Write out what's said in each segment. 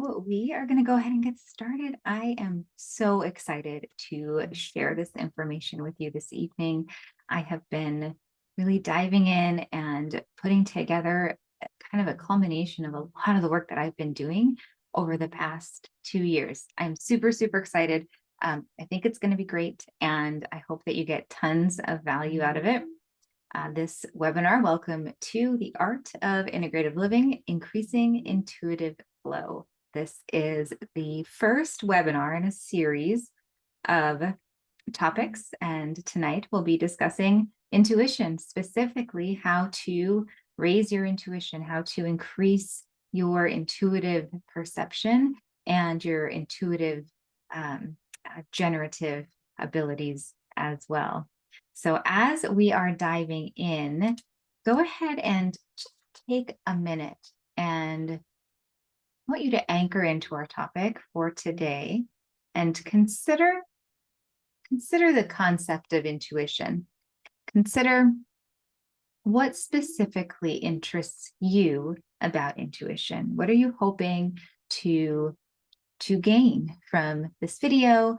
So we are going to go ahead and get started. I am so excited to share this information with you this evening. I have been really diving in and putting together kind of a culmination of a lot of the work that I've been doing over the past 2 years. I'm super, super excited. I think it's going to be great, and I hope that you get tons of value out of it. This webinar, welcome to the Art of Integrative Living, Increasing Intuitive Flow. This is the first webinar in a series of topics, and tonight we'll be discussing intuition, specifically how to raise your intuition, how to increase your intuitive perception and your intuitive generative abilities as well. So as we are diving in, go ahead and just take a minute, and I want you to anchor into our topic for today and consider the concept of intuition. Consider what specifically interests you about intuition. What are you hoping to gain from this video,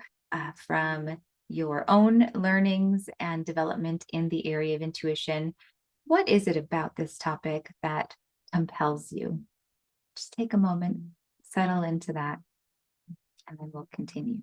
from your own learnings and development in the area of intuition? What is it about this topic that compels you? Just take a moment, settle into that, and then we'll continue.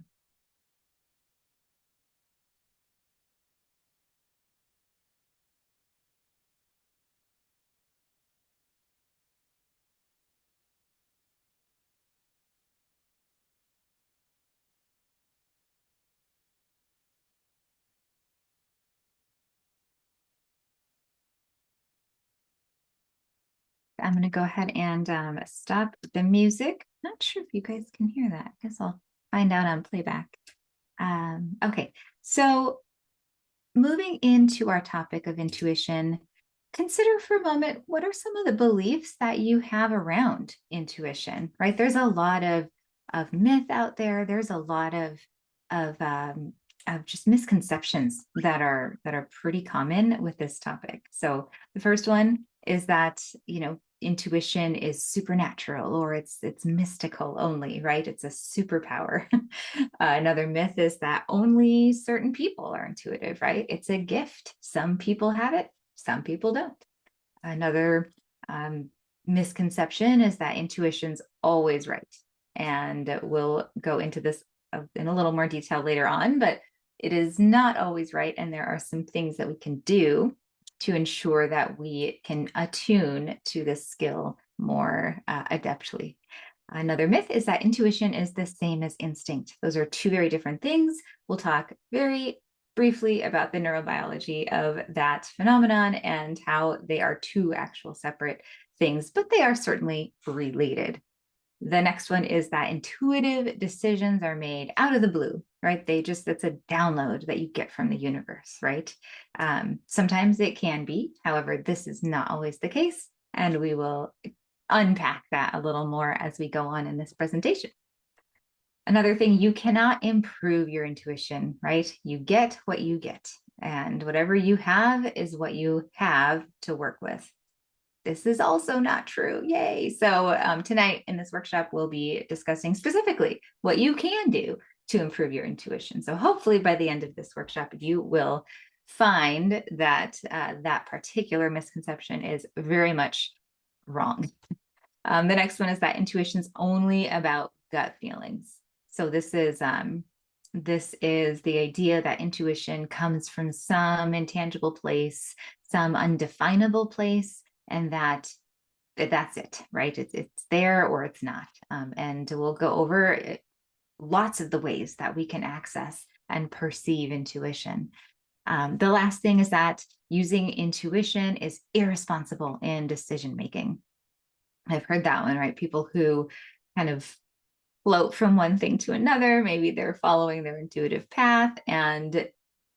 I'm going to go ahead and stop the music. Not sure if you guys can hear that. I guess I'll find out on playback. Okay, so moving into our topic of intuition, consider for a moment, what are some of the beliefs that you have around intuition, right? There's a lot of myth out there. There's a lot of just misconceptions that are pretty common with this topic. So the first one is that, intuition is supernatural, or it's mystical only, right? It's a superpower. Another myth is that only certain people are intuitive, right? It's a gift. Some people have it, some people don't. Another misconception is that intuition's always right. And we'll go into this in a little more detail later on, but it is not always right. And there are some things that we can do to ensure that we can attune to this skill more adeptly. Another myth is that intuition is the same as instinct. Those are two very different things. We'll talk very briefly about the neurobiology of that phenomenon and how they are two actual separate things, but they are certainly related. The next one is that intuitive decisions are made out of the blue, right? It's a download that you get from the universe, right? Sometimes it can be, however, this is not always the case, and we will unpack that a little more as we go on in this presentation. Another thing, you cannot improve your intuition, right? You get what you get, and whatever you have is what you have to work with. This is also not true. Yay. So tonight in this workshop, we'll be discussing specifically what you can do to improve your intuition. So hopefully by the end of this workshop, you will find that that particular misconception is very much wrong. The next one is that intuition is only about gut feelings. So this is the idea that intuition comes from some intangible place, some undefinable place, and that's it, right? It's there or it's not. And we'll go over lots of the ways that we can access and perceive intuition. The last thing is that using intuition is irresponsible in decision making. I've heard that one, right? People who kind of float from one thing to another, maybe they're following their intuitive path, and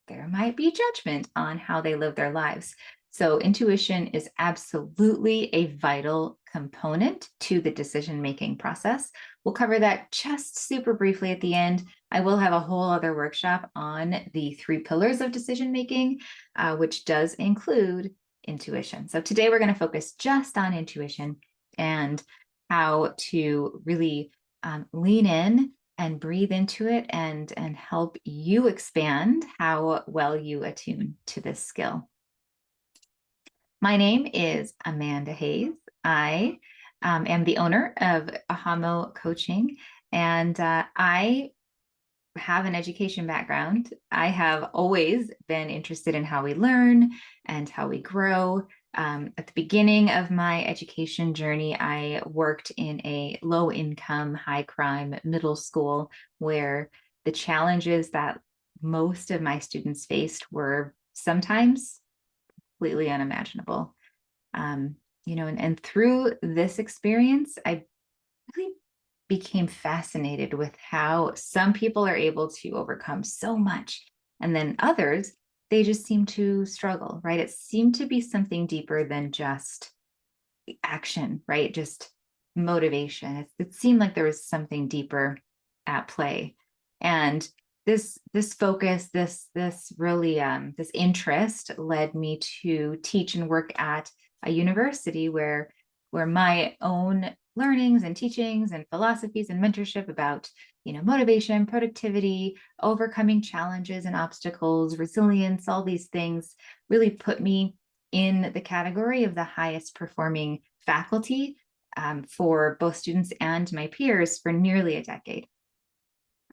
there might be judgment on how they live their lives. So intuition is absolutely a vital component to the decision-making process. We'll cover that just super briefly at the end. I will have a whole other workshop on the 3 pillars of decision-making, which does include intuition. So today we're going to focus just on intuition and how to really lean in and breathe into it and help you expand how well you attune to this skill. My name is Amanda Hayes. I am the owner of Ahamo Coaching, and I have an education background. I have always been interested in how we learn and how we grow. At the beginning of my education journey, I worked in a low income, high crime middle school where the challenges that most of my students faced were sometimes completely unimaginable. And through this experience, I really became fascinated with how some people are able to overcome so much, and then others, they just seem to struggle, right? It seemed to be something deeper than just action, right? Just motivation. It seemed like there was something deeper at play. And this focus, this really this interest led me to teach and work at a university where my own learnings and teachings and philosophies and mentorship about motivation, productivity, overcoming challenges and obstacles, resilience, all these things really put me in the category of the highest performing faculty for both students and my peers for nearly a decade.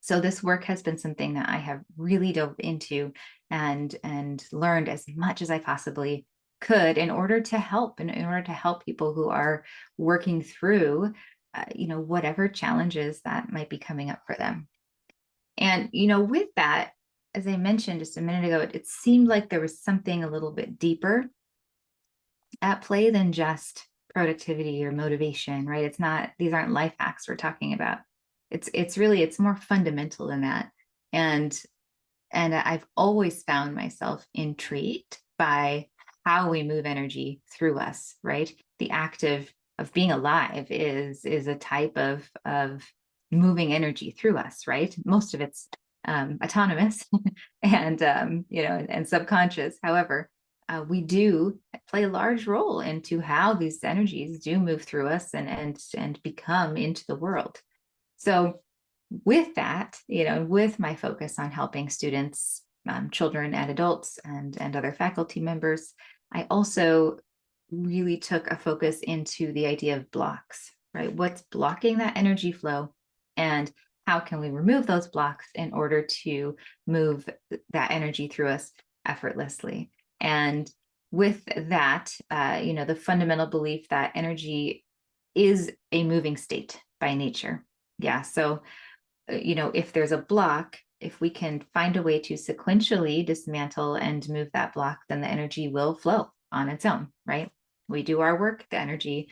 So this work has been something that I have really dove into and learned as much as I possibly could in order to help people who are working through whatever challenges that might be coming up for them. And with that, as I mentioned just a minute ago, it seemed like there was something a little bit deeper at play than just productivity or motivation, right? These aren't life hacks we're talking about. It's more fundamental than that. And I've always found myself intrigued by how we move energy through us, right? The act of being alive is a type of moving energy through us, right? Most of it's autonomous and subconscious. However, we do play a large role into how these energies do move through us and become into the world. So with that, with my focus on helping students, children and adults and other faculty members, I also really took a focus into the idea of blocks, right? What's blocking that energy flow, and how can we remove those blocks in order to move that energy through us effortlessly? And with that, the fundamental belief that energy is a moving state by nature. Yeah. So, if there's a block, if we can find a way to sequentially dismantle and move that block, then the energy will flow on its own, right? We do our work, the energy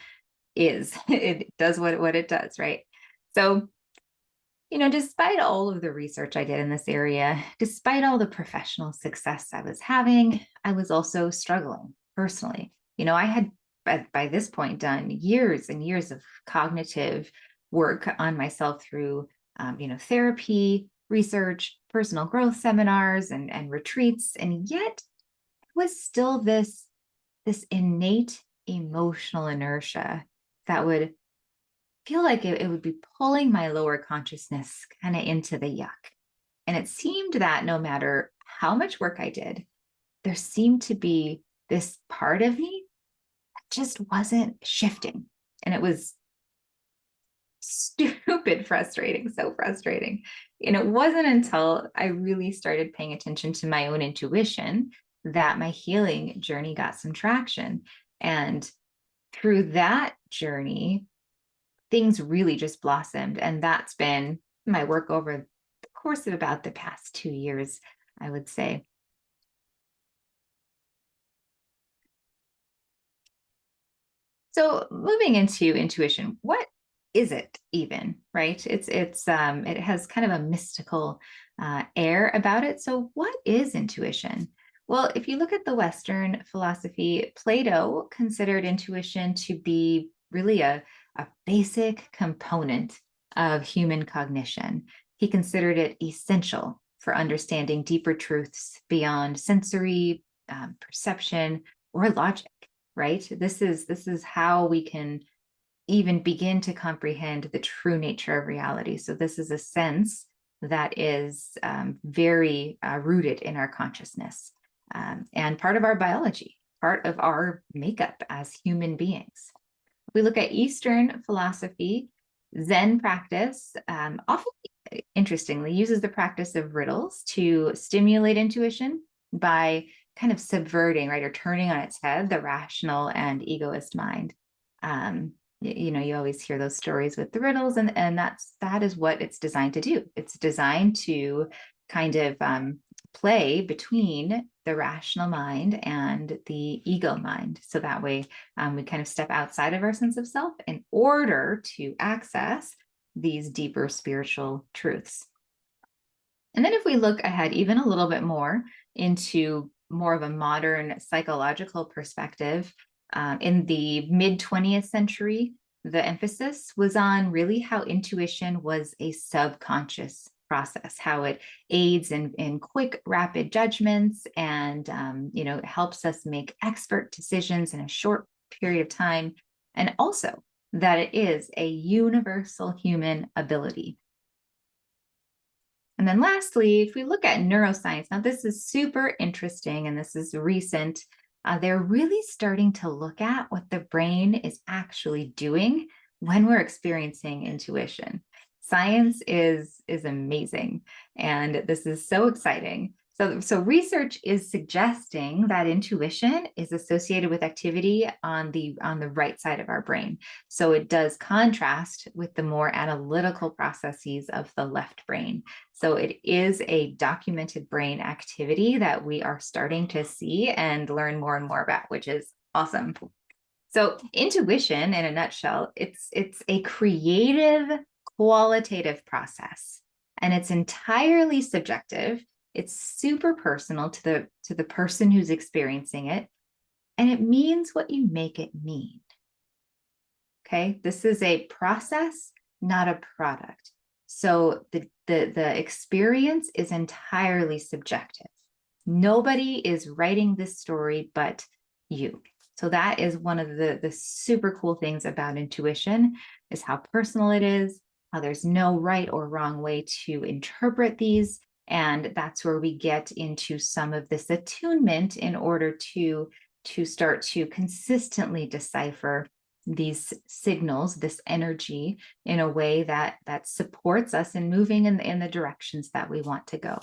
it does what it does, right? So, despite all of the research I did in this area, despite all the professional success I was having, I was also struggling personally. I had by this point done years and years of cognitive work on myself through, therapy, research, personal growth seminars, and retreats, and yet it was still this innate emotional inertia that would feel like it would be pulling my lower consciousness kind of into the yuck. And it seemed that no matter how much work I did, there seemed to be this part of me that just wasn't shifting. And it was stupid frustrating, so frustrating. It wasn't until I really started paying attention to my own intuition that my healing journey got some traction. And through that journey, things really just blossomed. And that's been my work over the course of about the past 2 years, I would say. So moving into intuition, what is it even, right? It has kind of a mystical air about it. So what is intuition? Well, if you look at the Western philosophy, Plato considered intuition to be really a basic component of human cognition. He considered it essential for understanding deeper truths beyond sensory, perception, or logic, right? This is how we can even begin to comprehend the true nature of reality. So this is a sense that is very rooted in our consciousness and part of our biology, part of our makeup as human beings. If we look at Eastern philosophy, Zen practice often, interestingly, uses the practice of riddles to stimulate intuition by kind of subverting, right, or turning on its head the rational and egoist mind. You always hear those stories with the riddles, and that is what it's designed to do. It's designed to kind of play between the rational mind and the ego mind. So that way we kind of step outside of our sense of self in order to access these deeper spiritual truths. And then if we look ahead even a little bit more into more of a modern psychological perspective, in the mid 20th century, the emphasis was on really how intuition was a subconscious process, how it aids in quick, rapid judgments and helps us make expert decisions in a short period of time, and also that it is a universal human ability. And then lastly, if we look at neuroscience, now this is super interesting and this is recent. They're really starting to look at what the brain is actually doing when we're experiencing intuition. Science is amazing, and this is so exciting. So research is suggesting that intuition is associated with activity on the right side of our brain. So it does contrast with the more analytical processes of the left brain. So it is a documented brain activity that we are starting to see and learn more and more about, which is awesome. So intuition, in a nutshell, it's a creative, qualitative process, and it's entirely subjective. It's super personal to the person who's experiencing it, and it means what you make it mean. Okay, this is a process, not a product. So the experience is entirely subjective. Nobody is writing this story but you. So that is one of the super cool things about intuition, is how personal it is, how there's no right or wrong way to interpret these. And that's where we get into some of this attunement in order to start to consistently decipher these signals, this energy, in a way that supports us in moving in the directions that we want to go.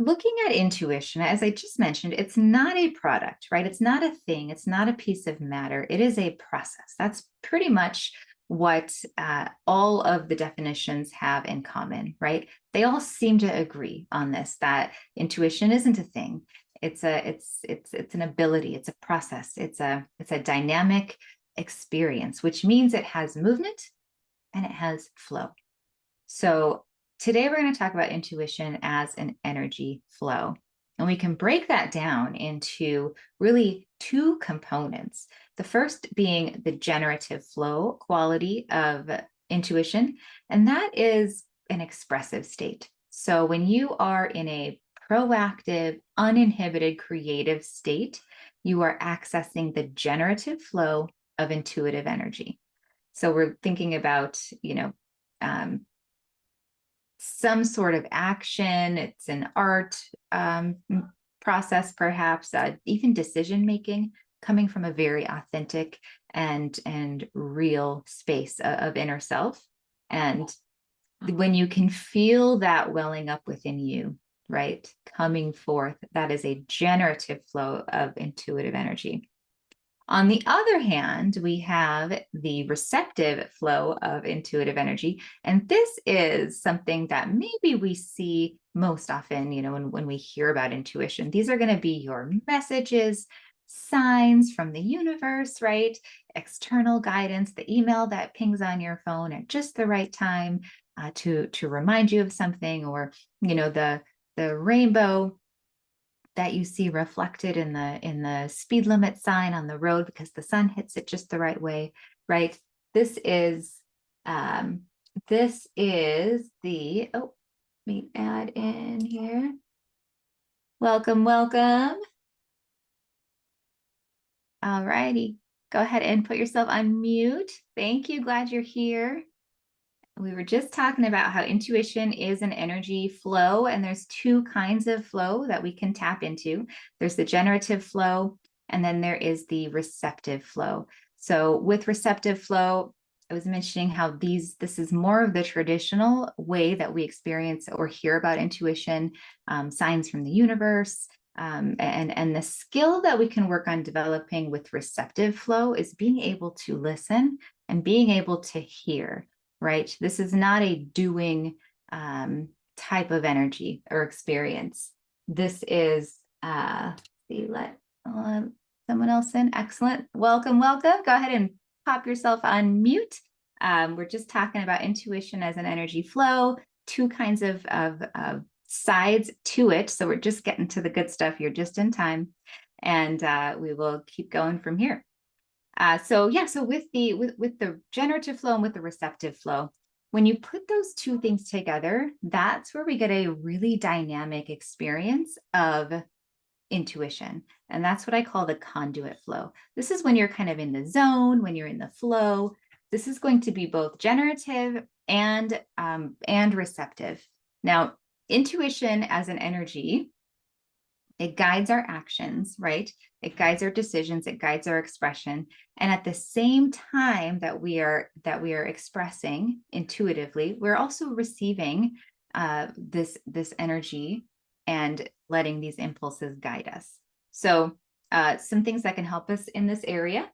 Looking at intuition, as I just mentioned, it's not a product, right? It's not a thing. It's not a piece of matter. It is a process. That's pretty much what all of the definitions have in common, right? They all seem to agree on this, that intuition isn't a thing. It's an ability. It's a process. It's a dynamic experience, which means it has movement and it has flow. So today we're going to talk about intuition as an energy flow. And we can break that down into really two components. The first being the generative flow quality of intuition, and that is an expressive state. So when you are in a proactive, uninhibited, creative state, you are accessing the generative flow of intuitive energy. So we're thinking about, some sort of action. It's an art process, perhaps, even decision making, coming from a very authentic and real space of inner self. And when you can feel that welling up within you, right, coming forth, that is a generative flow of intuitive energy. On the other hand, we have the receptive flow of intuitive energy. And this is something that maybe we see most often, when we hear about intuition. These are going to be your messages, signs from the universe, right? External guidance, the email that pings on your phone at just the right time to remind you of something, or, the rainbow that you see reflected in the speed limit sign on the road because the sun hits it just the right way, right? This is the, let me add in here. Welcome. All righty. Go ahead and put yourself on mute. Thank you. Glad you're here. We were just talking about how intuition is an energy flow, and there's two kinds of flow that we can tap into. There's the generative flow, and then there is the receptive flow. So with receptive flow, I was mentioning how this is more of the traditional way that we experience or hear about intuition, signs from the universe. And the skill that we can work on developing with receptive flow is being able to listen and being able to hear, right? This is not a doing type of energy or experience. This is, let someone else in. Excellent. Welcome, welcome. Go ahead and pop yourself on mute. We're just talking about intuition as an energy flow, two kinds of sides to it. So we're just getting to the good stuff. You're just in time. And we will keep going from here. So with the generative flow and with the receptive flow, when you put those two things together, that's where we get a really dynamic experience of intuition. And that's what I call the conduit flow. This is when you're kind of in the zone, when you're in the flow. This is going to be both generative and receptive. Now, intuition as an energy, it guides our actions, right? It guides our decisions, it guides our expression. And at the same time that we are expressing intuitively, we're also receiving this energy and letting these impulses guide us. So some things that can help us in this area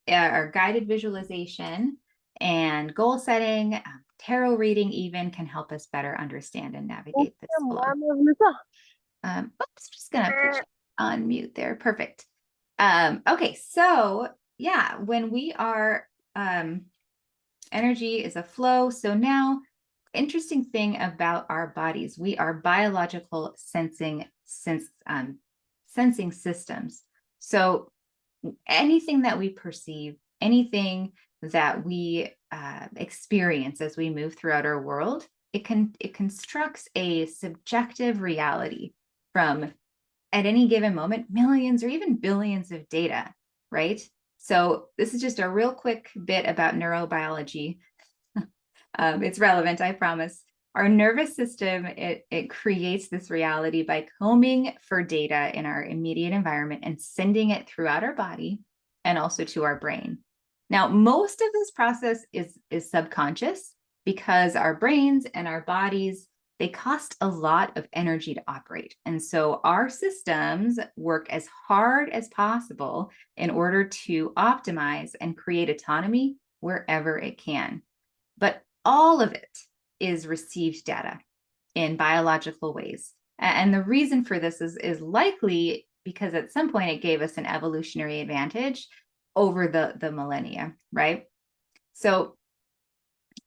are guided visualization and goal setting. Tarot reading even can help us better understand and navigate this flow. Oops, just gonna put you on mute there. Perfect. Okay, so yeah, when we are energy is a flow. So now, interesting thing about our bodies, we are biological sensing systems. So anything that we perceive, anything that we experience as we move throughout our world, it constructs a subjective reality from, at any given moment, millions or even billions of data, right? So this is just a real quick bit about neurobiology. It's relevant, I promise. Our nervous system, it creates this reality by combing for data in our immediate environment and sending it throughout our body and also to our brain. Now, most of this process is subconscious because our brains and our bodies, they cost a lot of energy to operate. And so our systems work as hard as possible in order to optimize and create autonomy wherever it can. But all of it is received data in biological ways. And the reason for this is likely because at some point it gave us an evolutionary advantage over the millennia, right? So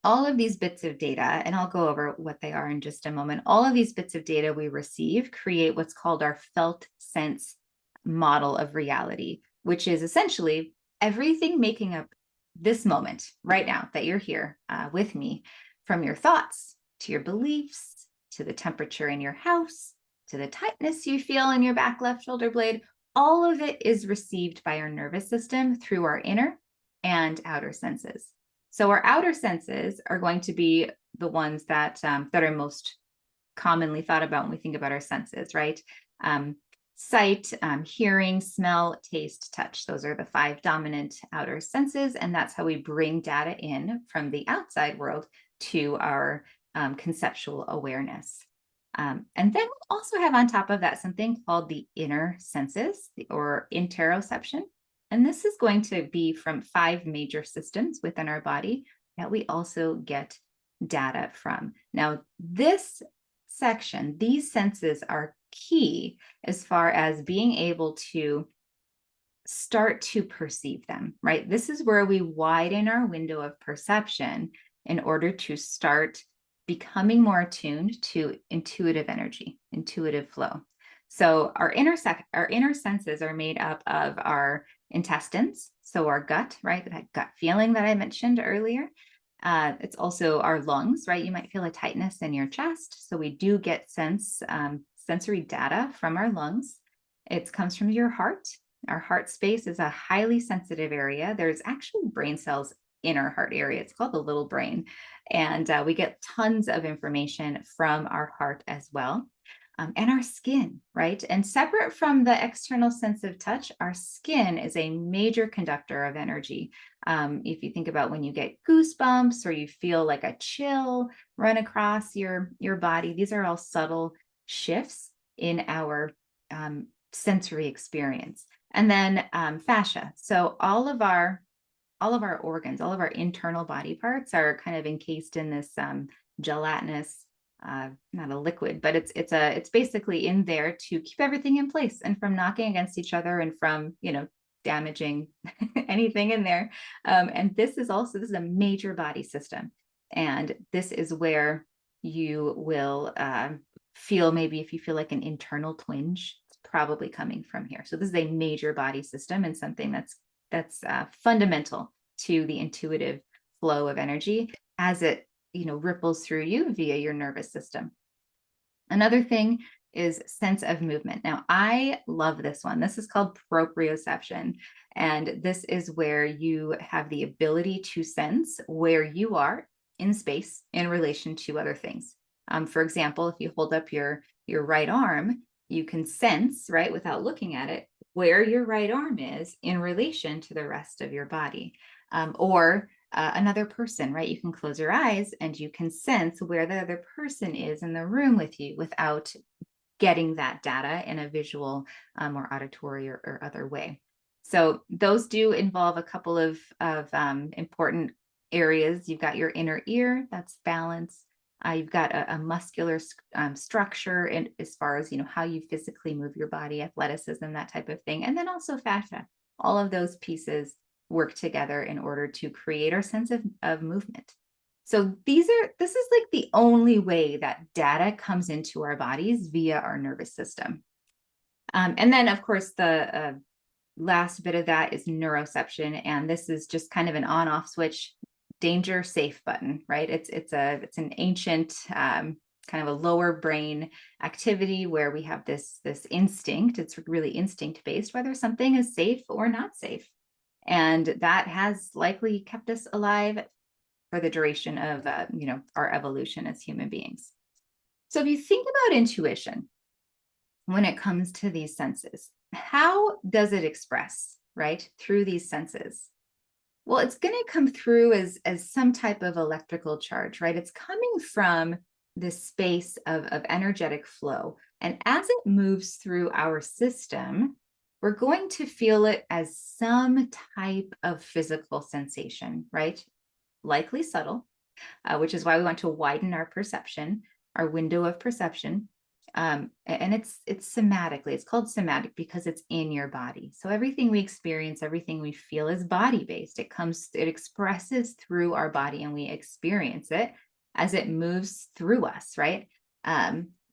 all of these bits of data, and I'll go over what they are in just a moment, all of these bits of data we receive create what's called our felt sense model of reality, which is essentially everything making up this moment right now that you're here with me, from your thoughts to your beliefs, to the temperature in your house, to the tightness you feel in your back left shoulder blade. All of it is received by our nervous system through our inner and outer senses. So our outer senses are going to be the ones that are most commonly thought about when we think about our senses, right? Sight, hearing, smell, taste, touch. Those are the 5 dominant outer senses, and that's how we bring data in from the outside world to our conceptual awareness. And then we also have on top of that something called the inner senses or interoception. And this is going to be from 5 major systems within our body that we also get data from. Now, this section, these senses are key as far as being able to start to perceive them, right? This is where we widen our window of perception in order to start becoming more attuned to intuitive energy, intuitive flow. So our inner senses are made up of our intestines, so our gut, right? That gut feeling that I mentioned earlier. It's also our lungs, right? You might feel a tightness in your chest. So we do get sensory data from our lungs. It comes from your heart. Our heart space is a highly sensitive area. There's actually brain cells in our heart area. It's called the little brain. And we get tons of information from our heart as well. And our skin, right? And separate from the external sense of touch, our skin is a major conductor of energy. If you think about when you get goosebumps or you feel like a chill run across your body, these are all subtle shifts in our sensory experience. And then fascia. So all of our organs, all of our internal body parts are kind of encased in this gelatinous, not a liquid, but it's basically in there to keep everything in place and from knocking against each other and from, damaging anything in there. And this is a major body system. And this is where you will feel, maybe if you feel like an internal twinge, it's probably coming from here. So this is a major body system and something that's fundamental to the intuitive flow of energy as it ripples through you via your nervous system. Another thing is sense of movement. Now, I love this one. This is called proprioception. And this is where you have the ability to sense where you are in space in relation to other things. For example, if you hold up your right arm, you can sense, right, without looking at it, where your right arm is in relation to the rest of your body. Or another person, right? You can close your eyes and you can sense where the other person is in the room with you without getting that data in a visual or auditory or other way. So those do involve a couple of important areas. You've got your inner ear, that's balance. You've got a muscular structure and as far as how you physically move your body, athleticism, that type of thing, and then also fascia. All of those pieces work together in order to create our sense of movement. So this is like the only way that data comes into our bodies via our nervous system. And then, of course, the last bit of that is neuroception, and this is just kind of an on-off switch, danger safe button, right? It's an ancient kind of a lower brain activity where we have this instinct. It's really instinct based, whether something is safe or not safe, and that has likely kept us alive for the duration of our evolution as human beings. So if you think about intuition when it comes to these senses, how does it express, right, through these senses? Well, it's going to come through as some type of electrical charge, right? It's coming from this space of energetic flow. And as it moves through our system, we're going to feel it as some type of physical sensation, right? Likely subtle, which is why we want to widen our perception, our window of perception. And it's somatically, it's called somatic because it's in your body. So everything we experience, everything we feel is body-based. It expresses through our body and we experience it as it moves through us, right?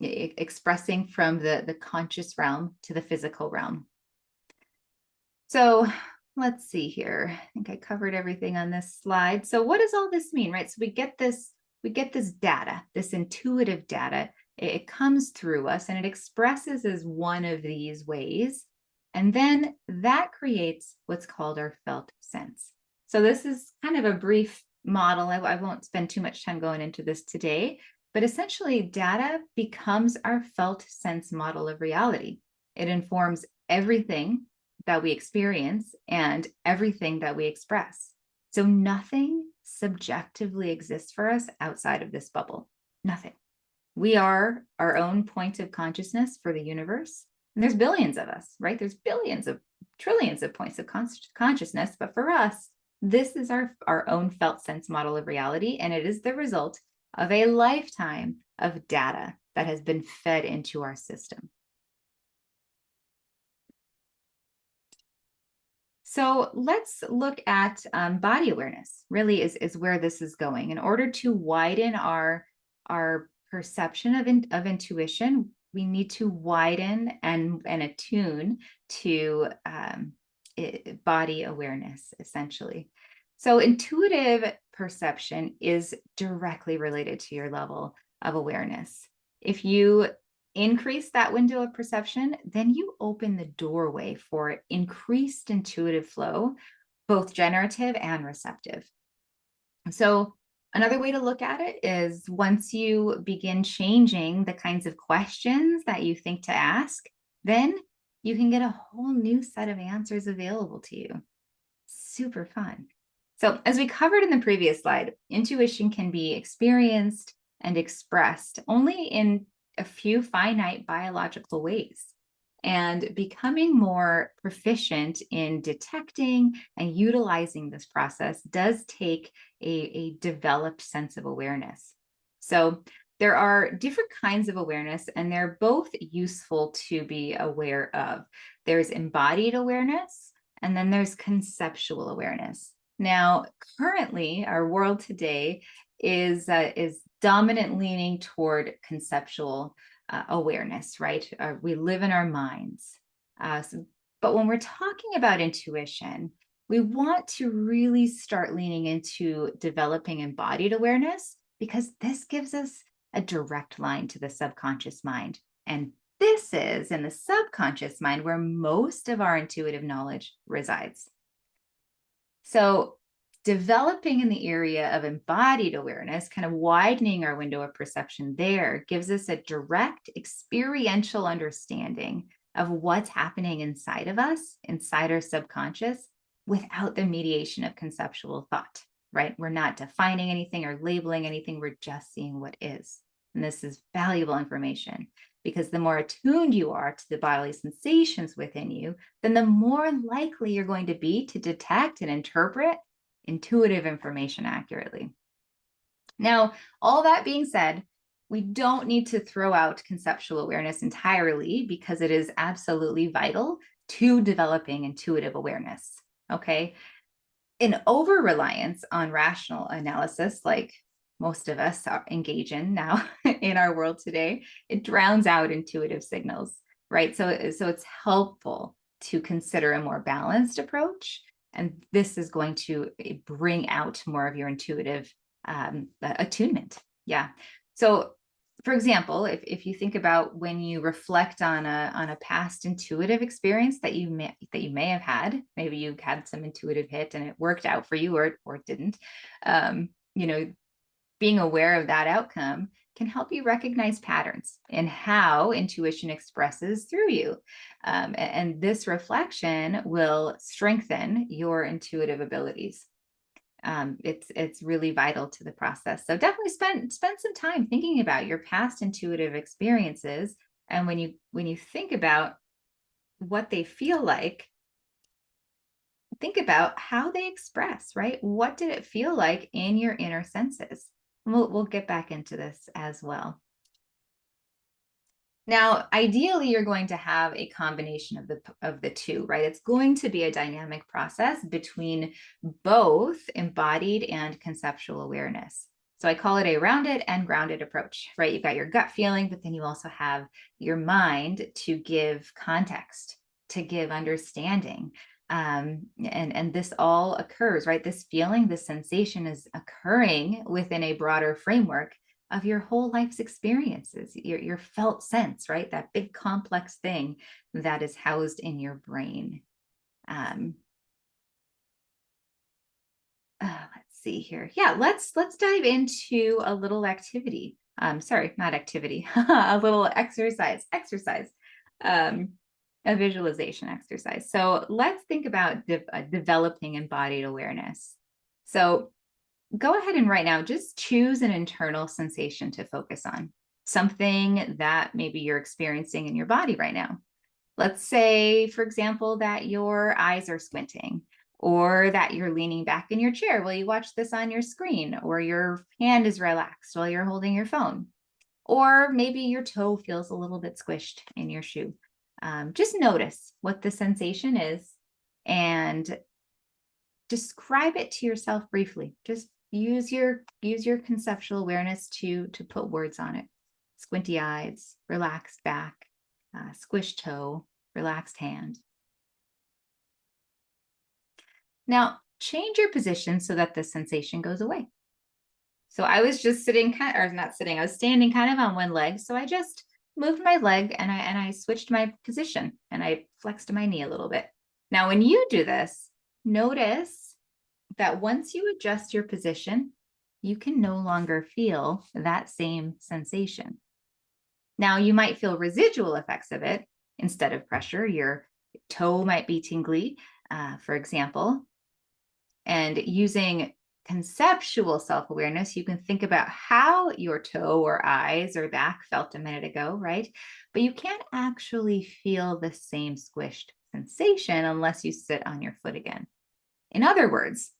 Expressing from the conscious realm to the physical realm. So let's see here. I think I covered everything on this slide. So what does all this mean, right? So we get this data, this intuitive data. It comes through us and it expresses as one of these ways. And then that creates what's called our felt sense. So this is kind of a brief model. I won't spend too much time going into this today, but essentially data becomes our felt sense model of reality. It informs everything that we experience and everything that we express. So nothing subjectively exists for us outside of this bubble. Nothing. We are our own point of consciousness for the universe. And there's billions of us, right? There's billions of trillions of points of consciousness. But for us, this is our own felt sense model of reality. And it is the result of a lifetime of data that has been fed into our system. So let's look at body awareness, really is where this is going. In order to widen our perception of intuition, we need to widen and attune to body awareness, essentially. So intuitive perception is directly related to your level of awareness. If you increase that window of perception, then you open the doorway for increased intuitive flow, both generative and receptive. So, another way to look at it is once you begin changing the kinds of questions that you think to ask, then you can get a whole new set of answers available to you. Super fun. So, as we covered in the previous slide, intuition can be experienced and expressed only in a few finite biological ways. And becoming more proficient in detecting and utilizing this process does take a developed sense of awareness. So, there are different kinds of awareness, and they're both useful to be aware of. There's embodied awareness, and then there's conceptual awareness. Now, currently, our world today is dominant leaning toward conceptual awareness, right? We live in our minds. But when we're talking about intuition, we want to really start leaning into developing embodied awareness, because this gives us a direct line to the subconscious mind. And this is in the subconscious mind where most of our intuitive knowledge resides. So, developing in the area of embodied awareness, kind of widening our window of perception there, gives us a direct experiential understanding of what's happening inside of us, inside our subconscious, without the mediation of conceptual thought, right? We're not defining anything or labeling anything, we're just seeing what is. And this is valuable information, because the more attuned you are to the bodily sensations within you, then the more likely you're going to be to detect and interpret intuitive information accurately. Now, all that being said, we don't need to throw out conceptual awareness entirely, because it is absolutely vital to developing intuitive awareness. Okay. An over-reliance on rational analysis, like most of us engage in now in our world today, it drowns out intuitive signals, right? So it's helpful to consider a more balanced approach. And this is going to bring out more of your intuitive attunement. Yeah. So, for example, if you think about when you reflect on a past intuitive experience that you may have had, maybe you had some intuitive hit and it worked out for you, or it didn't. You know, being aware of that outcome can help you recognize patterns in how intuition expresses through you. And this reflection will strengthen your intuitive abilities. It's really vital to the process. So definitely spend some time thinking about your past intuitive experiences. And when you think about what they feel like, think about how they express, right? What did it feel like in your inner senses? We'll get back into this as well. Now, ideally, you're going to have a combination of the two, right? It's going to be a dynamic process between both embodied and conceptual awareness. So I call it a rounded and grounded approach, right? You've got your gut feeling, but then you also have your mind to give context, to give understanding. And this all occurs, right? This feeling, this sensation is occurring within a broader framework of your whole life's experiences, your felt sense, right? That big complex thing that is housed in your brain. Let's see here. Yeah, let's dive into a little activity. Sorry, not activity, a little exercise. A visualization exercise. So let's think about developing embodied awareness. So go ahead and right now, just choose an internal sensation to focus on, something that maybe you're experiencing in your body right now. Let's say, for example, that your eyes are squinting, or that you're leaning back in your chair while you watch this on your screen, or your hand is relaxed while you're holding your phone, or maybe your toe feels a little bit squished in your shoe. Just notice what the sensation is and describe it to yourself briefly. Just use your conceptual awareness to put words on it. Squinty eyes, relaxed back, squished toe, relaxed hand. Now change your position so that the sensation goes away. So I was just sitting I was standing kind of on one leg. So I just moved my leg and I switched my position and I flexed my knee a little bit. Now, when you do this, notice that once you adjust your position, you can no longer feel that same sensation. Now, you might feel residual effects of it instead of pressure. Your toe might be tingly, for example. And using conceptual self-awareness, you can think about how your toe or eyes or back felt a minute ago, right? But you can't actually feel the same squished sensation unless you sit on your foot again. In other words,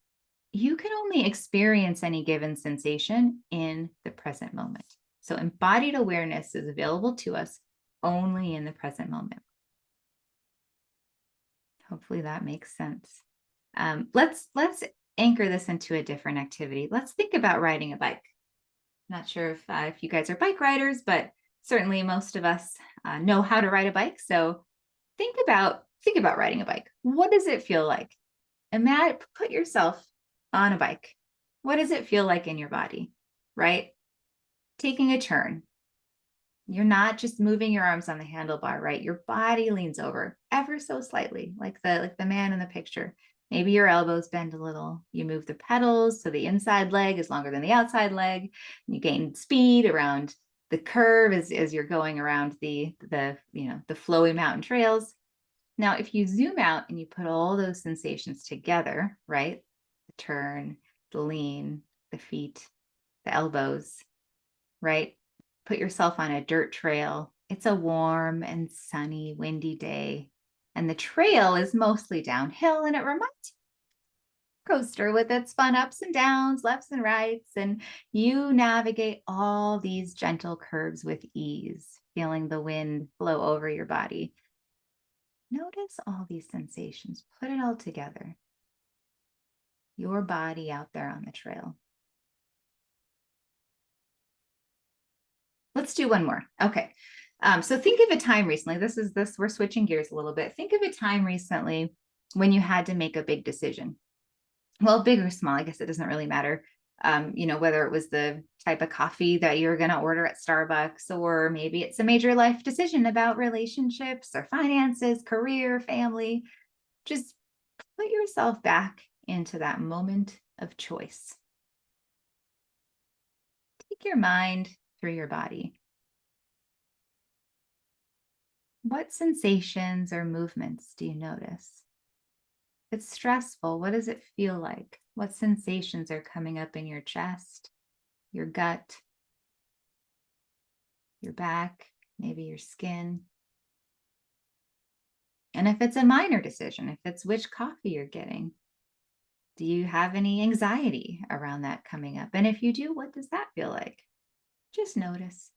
you can only experience any given sensation in the present moment. So embodied awareness is available to us only in the present moment. Hopefully that makes sense. Let's anchor this into a different activity. Let's think about riding a bike. Not sure if you guys are bike riders, but certainly most of us know how to ride a bike. So think about riding a bike. What does it feel like? Imagine, put yourself on a bike. What does it feel like in your body, right? Taking a turn. You're not just moving your arms on the handlebar, right? Your body leans over ever so slightly, like the man in the picture. Maybe your elbows bend a little. You move the pedals so the inside leg is longer than the outside leg. You gain speed around the curve as you're going around the flowy mountain trails. Now, if you zoom out and you put all those sensations together, right? The turn, the lean, the feet, the elbows, right? Put yourself on a dirt trail. It's a warm and sunny, windy day, and the trail is mostly downhill, and it reminds you of a coaster with its fun ups and downs, lefts and rights, and you navigate all these gentle curves with ease, feeling the wind blow over your body. Notice all these sensations. Put it all together. Your body out there on the trail. Let's do one more. Okay. So think of a time recently. We're switching gears a little bit. Think of a time recently when you had to make a big decision. Well, big or small, I guess it doesn't really matter. Whether it was the type of coffee that you're going to order at Starbucks, or maybe it's a major life decision about relationships or finances, career, family. Just put yourself back into that moment of choice. Take your mind through your body. What sensations or movements do you notice? If it's stressful, what does it feel like? What sensations are coming up in your chest, your gut, your back, maybe your skin? And if it's a minor decision, if it's which coffee you're getting, do you have any anxiety around that coming up? And if you do, what does that feel like? Just notice.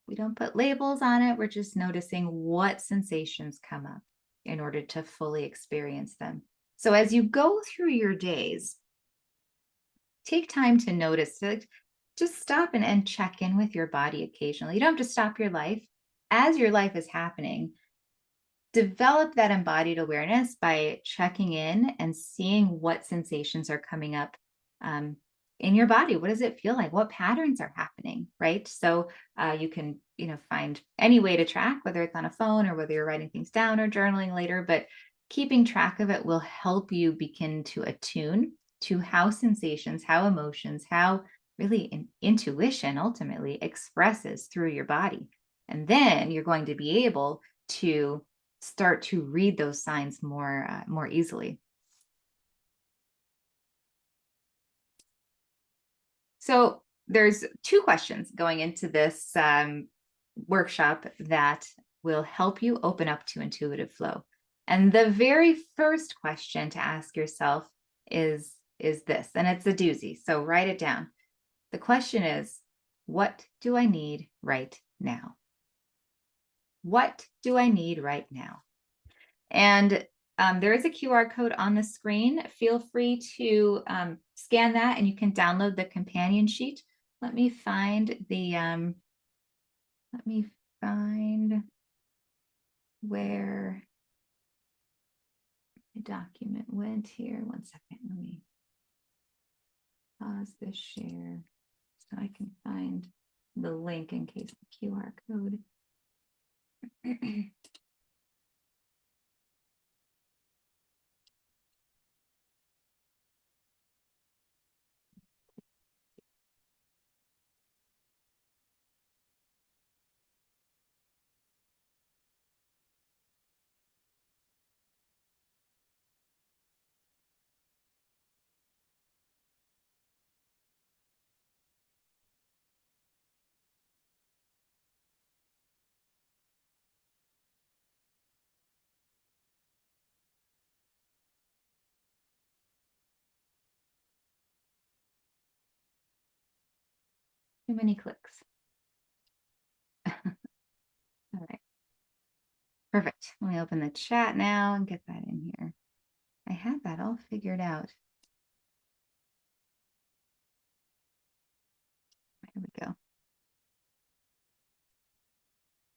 We don't put labels on it. We're just noticing what sensations come up in order to fully experience them. So as you go through your days, take time to notice, just stop and check in with your body occasionally. You don't have to stop your life. As your life is happening, develop that embodied awareness by checking in and seeing what sensations are coming up in your body. What does it feel like? What patterns are happening, right? So you can, find any way to track, whether it's on a phone or whether you're writing things down or journaling later, but keeping track of it will help you begin to attune to how sensations, how emotions, how really intuition ultimately expresses through your body. And then you're going to be able to start to read those signs more easily. So there's two questions going into this workshop that will help you open up to intuitive flow. And the very first question to ask yourself is this, and it's a doozy, so write it down. The question is, what do I need right now? What do I need right now? And there is a QR code on the screen. Feel free to scan that and you can download the companion sheet. Let me find where the document went here. One second, let me pause this share so I can find the link in case the QR code. Too many clicks. All right. Perfect. Let me open the chat now and get that in here. I had that all figured out. Here we go.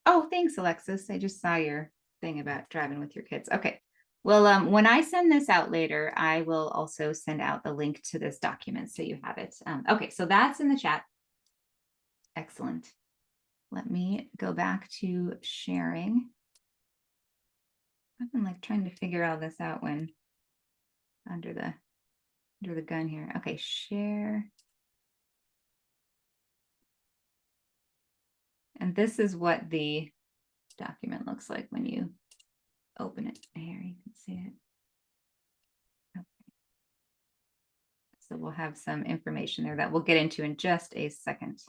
Oh, thanks, Alexis. I just saw your thing about driving with your kids. Okay. Well, when I send this out later, I will also send out the link to this document so you have it. Okay, so that's in the chat. Excellent. Let me go back to sharing. I've been like trying to figure all this out when under the gun here. Okay, share. And this is what the document looks like when you open it. Here, you can see it. Okay. So we'll have some information there that we'll get into in just a second.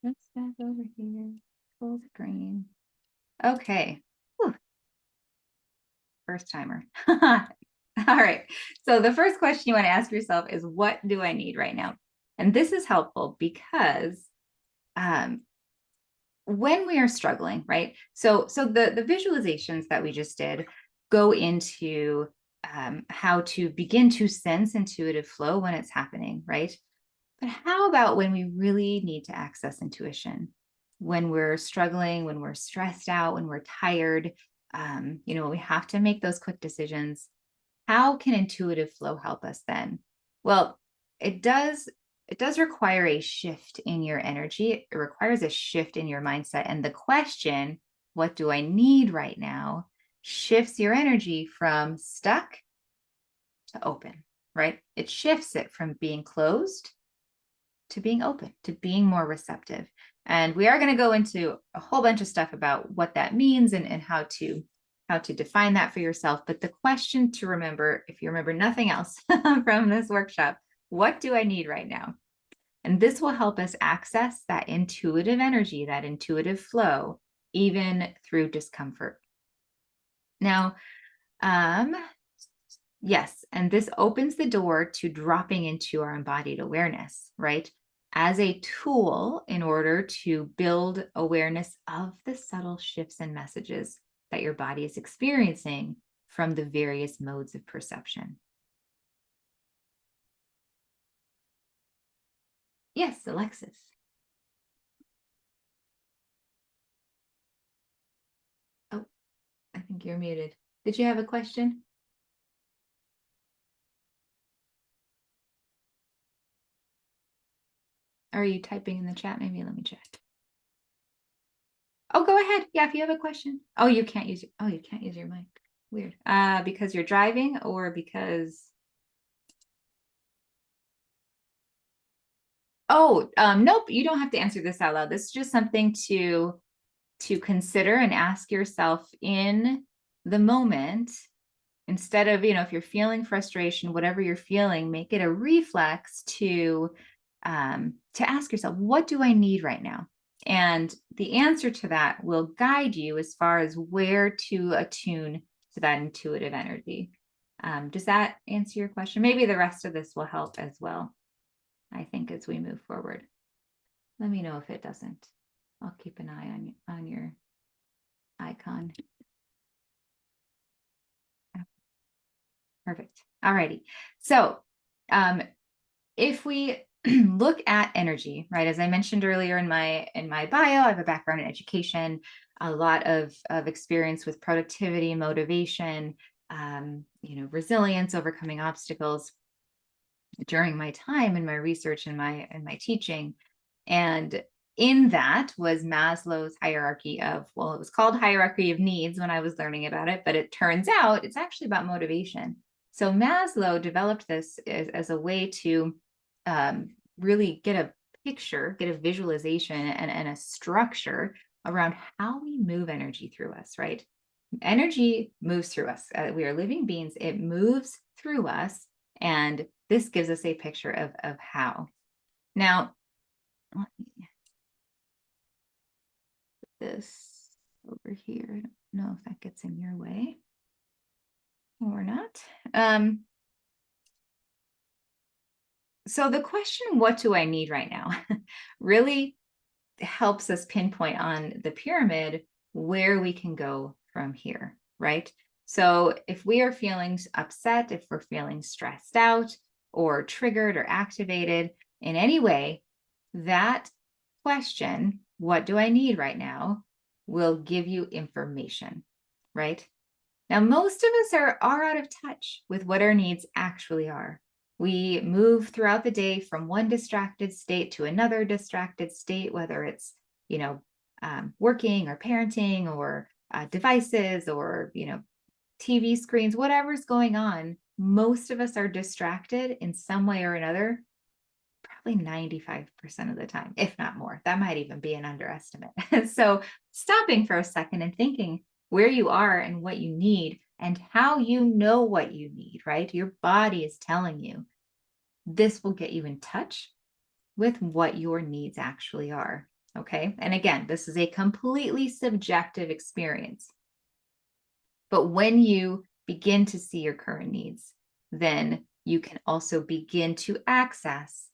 Let's back over here. Full screen. Okay. Whew. First timer. All right. So the first question you want to ask yourself is, what do I need right now? And this is helpful because when we are struggling, right? So the visualizations that we just did go into how to begin to sense intuitive flow when it's happening, right? But how about when we really need to access intuition? When we're struggling, when we're stressed out, when we're tired, we have to make those quick decisions. How can intuitive flow help us then? Well, it does require a shift in your energy. It requires a shift in your mindset. And the question, what do I need right now, shifts your energy from stuck to open, right? It shifts it from being closed to being open, to being more receptive. And we are going to go into a whole bunch of stuff about what that means and how to define that for yourself. But the question to remember, if you remember nothing else from this workshop, what do I need right now? And this will help us access that intuitive energy, that intuitive flow, even through discomfort. Now, yes, and this opens the door to dropping into our embodied awareness, right? As a tool in order to build awareness of the subtle shifts and messages that your body is experiencing from the various modes of perception. Yes, Alexis. Oh, I think you're muted. Did you have a question? Are you typing in the chat? Maybe let me check. Oh, go ahead. Yeah, if you have a question. Oh, you can't use your mic. Weird. Because you're driving or because nope, you don't have to answer this out loud. This is just something to consider and ask yourself in the moment. Instead of, if you're feeling frustration, whatever you're feeling, make it a reflex to ask yourself, what do I need right now? And the answer to that will guide you as far as where to attune to that intuitive energy. Does that answer your question? Maybe the rest of this will help as well, I think, as we move forward. Let me know if it doesn't. I'll keep an eye on your icon. Perfect. All righty. So if we look at energy, right? As I mentioned earlier in my bio, I have a background in education, a lot of experience with productivity, motivation, resilience, overcoming obstacles during my time in my research and my teaching. And in that was Maslow's hierarchy of, well, it was called hierarchy of needs when I was learning about it, but it turns out it's actually about motivation. So Maslow developed this as a way to really get a picture, get a visualization and a structure around how we move energy through us, right? Energy moves through us. We are living beings. It moves through us. And this gives us a picture of how. Now, let me put this over here. I don't know if that gets in your way or not. So the question, what do I need right now, really helps us pinpoint on the pyramid where we can go from here, right? So if we are feeling upset, if we're feeling stressed out or triggered or activated in any way, that question, what do I need right now, will give you information, right? Now, most of us are out of touch with what our needs actually are. We move throughout the day from one distracted state to another distracted state, whether it's, working or parenting or devices or, TV screens, whatever's going on. Most of us are distracted in some way or another, probably 95% of the time, if not more. That might even be an underestimate. So stopping for a second and thinking where you are and what you need and how you know what you need, right? Your body is telling you. This will get you in touch with what your needs actually are. Okay. And again, this is a completely subjective experience. But when you begin to see your current needs, then you can also begin to access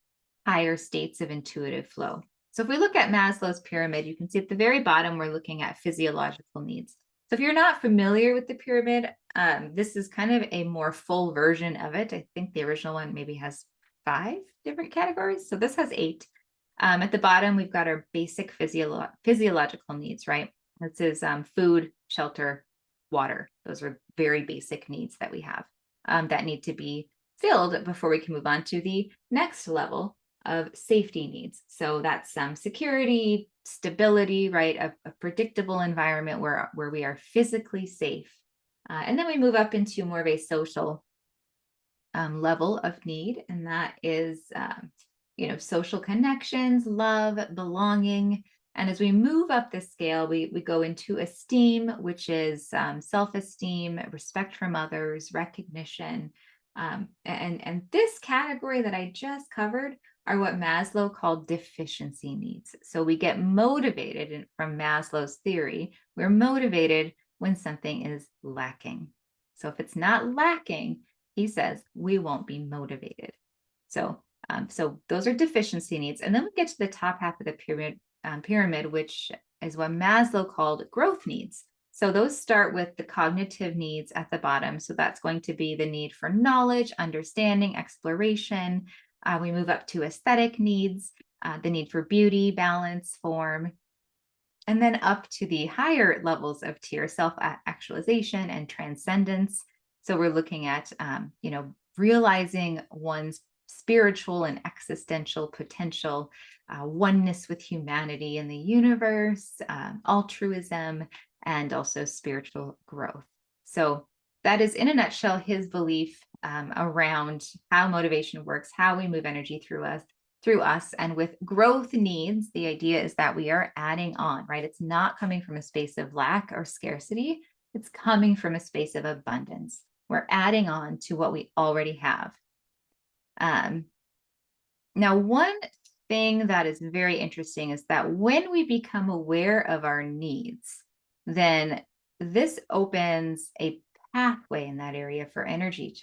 higher states of intuitive flow. So if we look at Maslow's pyramid, you can see at the very bottom, we're looking at physiological needs. So if you're not familiar with the pyramid, this is kind of a more full version of it. I think the original one maybe has 5 different categories. So this has 8. At the bottom, we've got our basic physiological needs, right? This is food, shelter, water. Those are very basic needs that we have that need to be filled before we can move on to the next level of safety needs. So that's security, stability, right? A predictable environment where we are physically safe. And then we move up into more of a social level of need, and that is, social connections, love, belonging. And as we move up the scale, we go into esteem, which is self-esteem, respect from others, recognition. And this category that I just covered are what Maslow called deficiency needs. So we get motivated from Maslow's theory. We're motivated when something is lacking. So if it's not lacking, he says we won't be motivated. So those are deficiency needs. And then we get to the top half of the pyramid, which is what Maslow called growth needs. So those start with the cognitive needs at the bottom. So that's going to be the need for knowledge, understanding, exploration. We move up to aesthetic needs, the need for beauty, balance, form, and then up to the higher levels of tier, self-actualization and transcendence. So we're looking at, realizing one's spiritual and existential potential, oneness with humanity and the universe, altruism, and also spiritual growth. So that is, in a nutshell, his belief around how motivation works, how we move energy through us. And with growth needs, the idea is that we are adding on, right? It's not coming from a space of lack or scarcity. It's coming from a space of abundance. We're adding on to what we already have. Now, one thing that is very interesting is that when we become aware of our needs, then this opens a pathway in that area for energy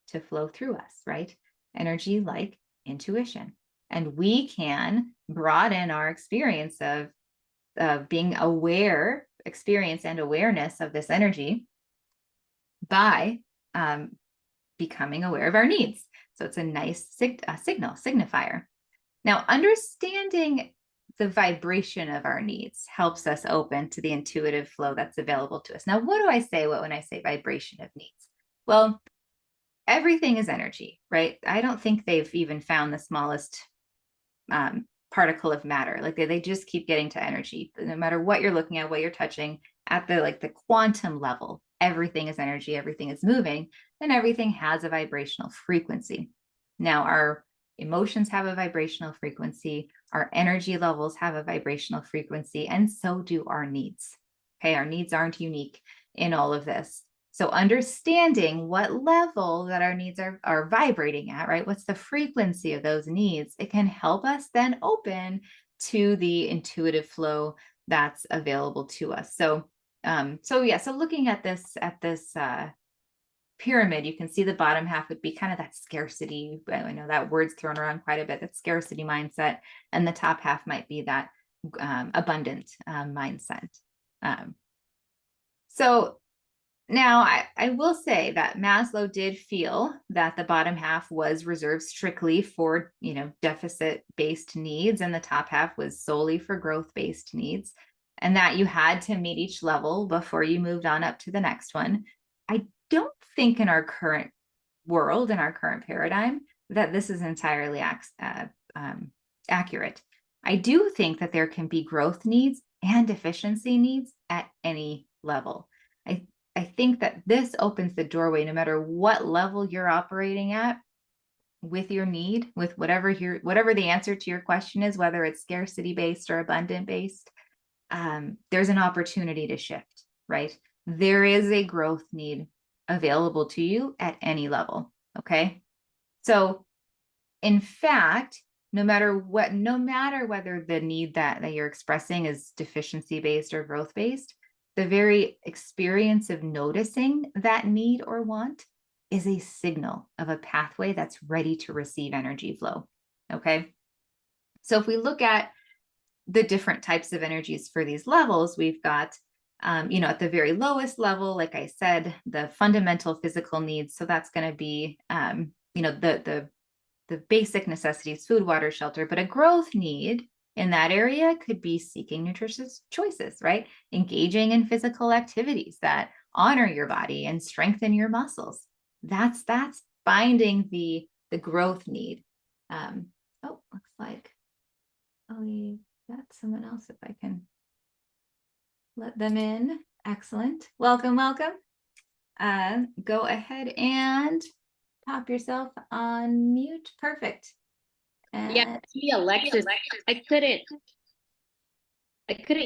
to flow through us, right? Energy like intuition. And we can broaden our experience of being aware, experience and awareness of this energy by becoming aware of our needs. So it's a nice signifier. Now, understanding the vibration of our needs helps us open to the intuitive flow that's available to us. Now, what do I say when I say vibration of needs? Well, everything is energy, right? I don't think they've even found the smallest particle of matter. Like they just keep getting to energy. No matter what you're looking at, what you're touching, at the quantum level, everything is energy, everything is moving, and everything has a vibrational frequency. Now, our emotions have a vibrational frequency, our energy levels have a vibrational frequency, and so do our needs. Okay, our needs aren't unique in all of this. So understanding what level that our needs are vibrating at, right? What's the frequency of those needs? It can help us then open to the intuitive flow that's available to us. So so looking at this pyramid, you can see the bottom half would be kind of that scarcity. I know that word's thrown around quite a bit, that scarcity mindset, and the top half might be that abundant mindset. So now, I will say that Maslow did feel that the bottom half was reserved strictly for, deficit-based needs, and the top half was solely for growth-based needs, and that you had to meet each level before you moved on up to the next one. I don't think in our current world, in our current paradigm, that this is entirely accurate. I do think that there can be growth needs and efficiency needs at any level. I think that this opens the doorway, no matter what level you're operating at with your need, with whatever the answer to your question is, whether it's scarcity based or abundant based, there's an opportunity to shift, right? There is a growth need available to you at any level. Okay. So in fact, no matter whether the need that you're expressing is deficiency based or growth based, the very experience of noticing that need or want is a signal of a pathway that's ready to receive energy flow. Okay. So if we look at the different types of energies for these levels, we've got, at the very lowest level, like I said, the fundamental physical needs. So that's going to be, the basic necessities, food, water, shelter, but a growth need in that area could be seeking nutritious choices, right? Engaging in physical activities that honor your body and strengthen your muscles. That's finding the growth need. Looks like we got someone else. If I can let them in. Excellent. Welcome. Go ahead and pop yourself on mute. Perfect. Yeah, Alexis, I couldn't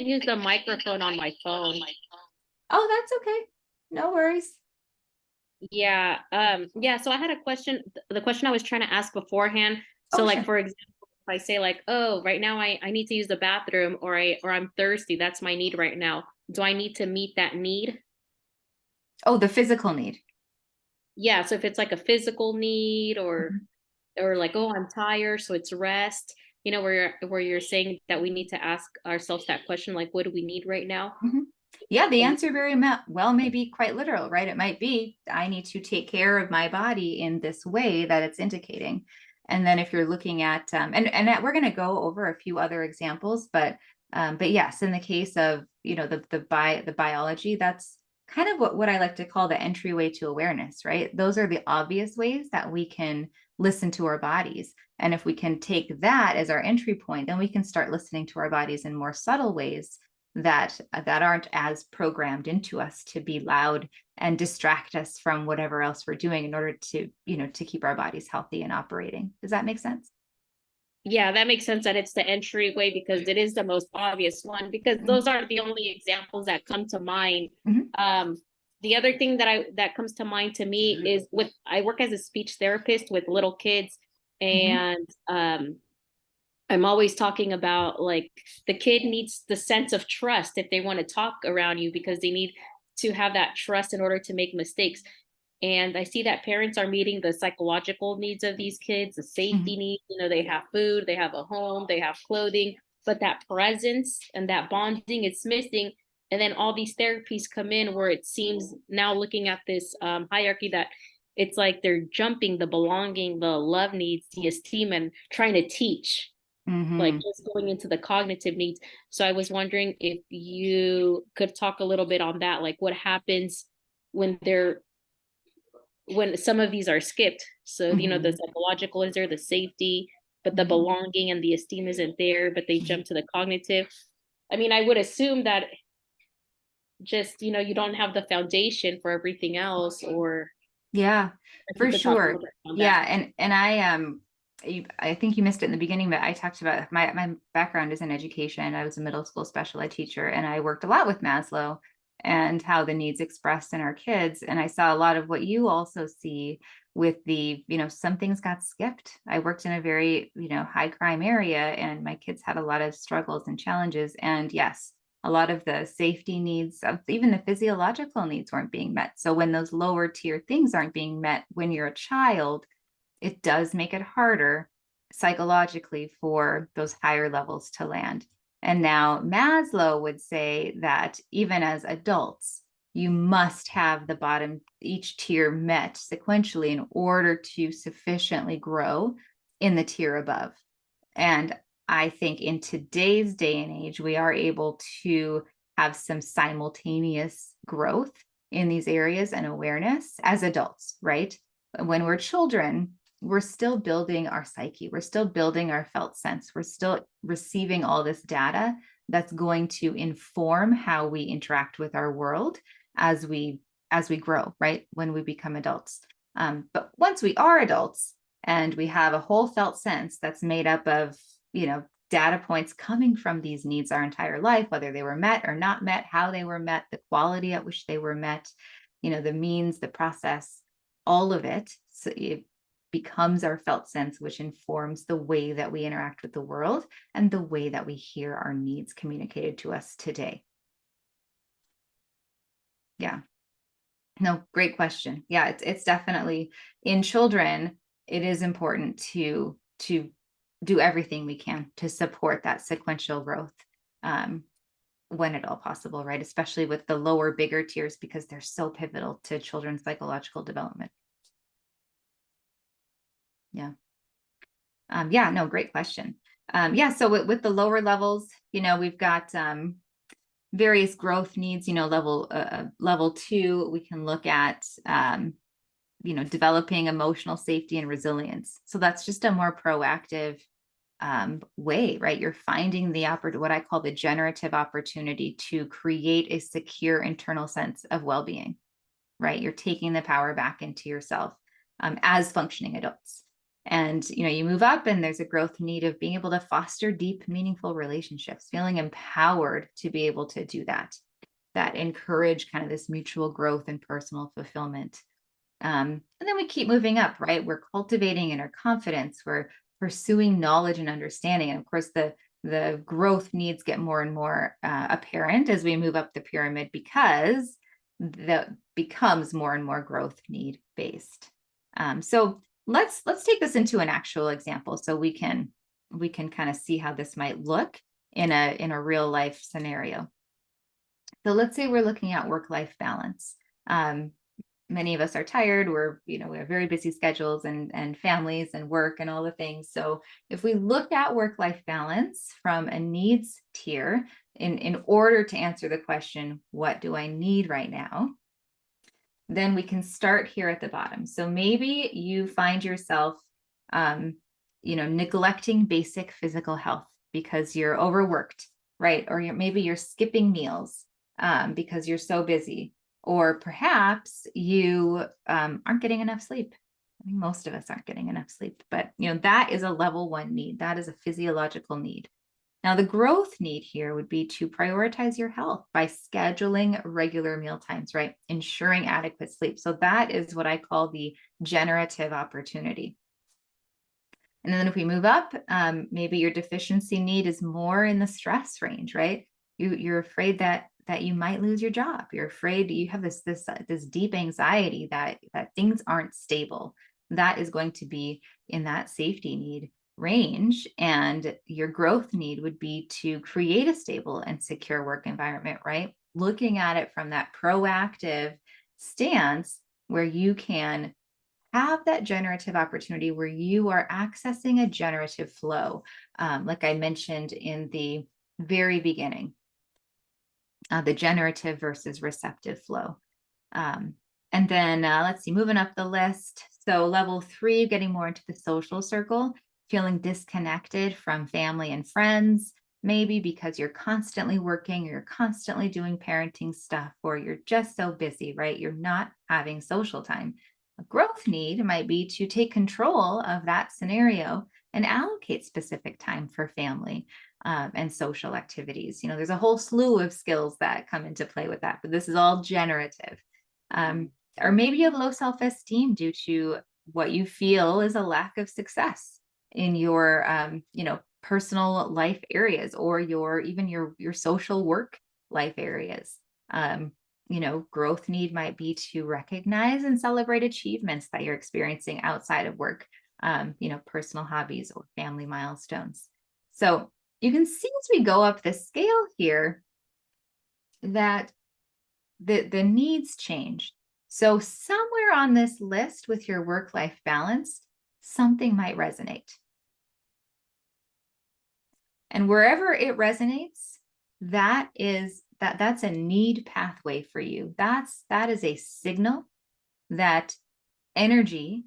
use the microphone on my phone. Oh, that's okay. No worries. Yeah, so I had a question. The question I was trying to ask beforehand. So like, Sure. for example, if I say like, oh, right now I need to use the bathroom, or I'm thirsty, that's my need right now. Do I need to meet that need? Oh, the physical need. Yeah, so if it's like a physical need, or like, oh, I'm tired, so it's rest, where you're saying that we need to ask ourselves that question, like, what do we need right now? Yeah, the answer very well may be quite literal, right? It might be, I need to take care of my body in this way that it's indicating. And then if you're looking at, and we're going to go over a few other examples, but yes, in the case of, the biology, that's kind of what I like to call the entryway to awareness, right? Those are the obvious ways that we can listen to our bodies. And if we can take that as our entry point, then we can start listening to our bodies in more subtle ways that aren't as programmed into us to be loud and distract us from whatever else we're doing in order to to keep our bodies healthy and operating. Does that make sense? Yeah, that makes sense that it's the entryway, because it is the most obvious one, because those aren't the only examples that come to mind. The other thing that comes to mind to me is I work as a speech therapist with little kids, and I'm always talking about, like, the kid needs the sense of trust if they want to talk around you, because they need to have that trust in order to make mistakes. And I see that parents are meeting the psychological needs of these kids, the safety needs. They have food, they have a home, they have clothing, but that presence and that bonding is missing. And then all these therapies come in where it seems, now looking at this hierarchy, that it's like they're jumping the belonging, the love needs, the esteem, and trying to teach. like Mm-hmm. just going into the cognitive needs. So I was wondering if you could talk a little bit on that, like what happens when when some of these are skipped. So, the Mm-hmm. psychological is there, the safety, but the Mm-hmm. belonging and the esteem isn't there, but they jump to the cognitive. I mean, I would assume that just, you don't have the foundation for everything else, or Yeah, if you for could talk a little sure. bit on that. Yeah, and I think you missed it in the beginning, but I talked about my background is in education. I was a middle school special ed teacher, and I worked a lot with Maslow and how the needs expressed in our kids. And I saw a lot of what you also see with some things got skipped. I worked in a very, high crime area, and my kids had a lot of struggles and challenges. And yes, a lot of the safety needs of even the physiological needs weren't being met. So when those lower tier things aren't being met when you're a child, it does make it harder psychologically for those higher levels to land. And now Maslow would say that even as adults, you must have the bottom each tier met sequentially in order to sufficiently grow in the tier above. And I think in today's day and age, we are able to have some simultaneous growth in these areas and awareness as adults, right? When we're children, we're still building our psyche. We're still building our felt sense. We're still receiving all this data that's going to inform how we interact with our world as we grow, right? When we become adults. But once we are adults, and we have a whole felt sense that's made up of data points coming from these needs our entire life, whether they were met or not met, how they were met, the quality at which they were met, the means, the process, all of it. So it becomes our felt sense, which informs the way that we interact with the world and the way that we hear our needs communicated to us today. Yeah. No, great question. Yeah, it's definitely in children, it is important to do everything we can to support that sequential growth when at all possible, right? Especially with the lower, bigger tiers, because they're so pivotal to children's psychological development. Yeah. Yeah, no, great question. Yeah, so with the lower levels, we've got various growth needs, level 2, we can look at developing emotional safety and resilience. So that's just a more proactive way, right? You're finding what I call the generative opportunity to create a secure internal sense of well-being, right? You're taking the power back into yourself as functioning adults. And, you move up and there's a growth need of being able to foster deep, meaningful relationships, feeling empowered to be able to do that encourage kind of this mutual growth and personal fulfillment. And then we keep moving up, right? We're cultivating inner confidence. We're pursuing knowledge and understanding. And of course, the growth needs get more and more apparent as we move up the pyramid because that becomes more and more growth need based. So let's take this into an actual example so we can kind of see how this might look in a real life scenario. So let's say we're looking at work-life balance. Many of us are tired. We have very busy schedules and families and work and all the things. So if we look at work-life balance from a needs tier in order to answer the question, what do I need right now? Then we can start here at the bottom. So maybe you find yourself, neglecting basic physical health because you're overworked, right? Or maybe you're skipping meals because you're so busy. Or perhaps you aren't getting enough sleep. I think most of us aren't getting enough sleep, but that is a level 1 need. That is a physiological need. Now, the growth need here would be to prioritize your health by scheduling regular meal times, right? Ensuring adequate sleep. So that is what I call the generative opportunity. And then if we move up, maybe your deficiency need is more in the stress range, right? You're afraid that you might lose your job. You're afraid you have this deep anxiety that things aren't stable. That is going to be in that safety need range. And your growth need would be to create a stable and secure work environment, right? Looking at it from that proactive stance where you can have that generative opportunity where you are accessing a generative flow, like I mentioned in the very beginning, the generative versus receptive flow. And then let's see, moving up the list. So level 3, getting more into the social circle, feeling disconnected from family and friends, maybe because you're constantly working, or you're constantly doing parenting stuff, or you're just so busy, right? You're not having social time. A growth need might be to take control of that scenario and allocate specific time for family and social activities. There's a whole slew of skills that come into play with that, but this is all generative. Or maybe you have low self-esteem due to what you feel is a lack of success in your, personal life areas, or your social work life areas. Growth need might be to recognize and celebrate achievements that you're experiencing outside of work, personal hobbies or family milestones. So you can see as we go up the scale here that the needs change. So somewhere on this list with your work-life balance, something might resonate. And wherever it resonates, that's a need pathway for you. That is a signal that energy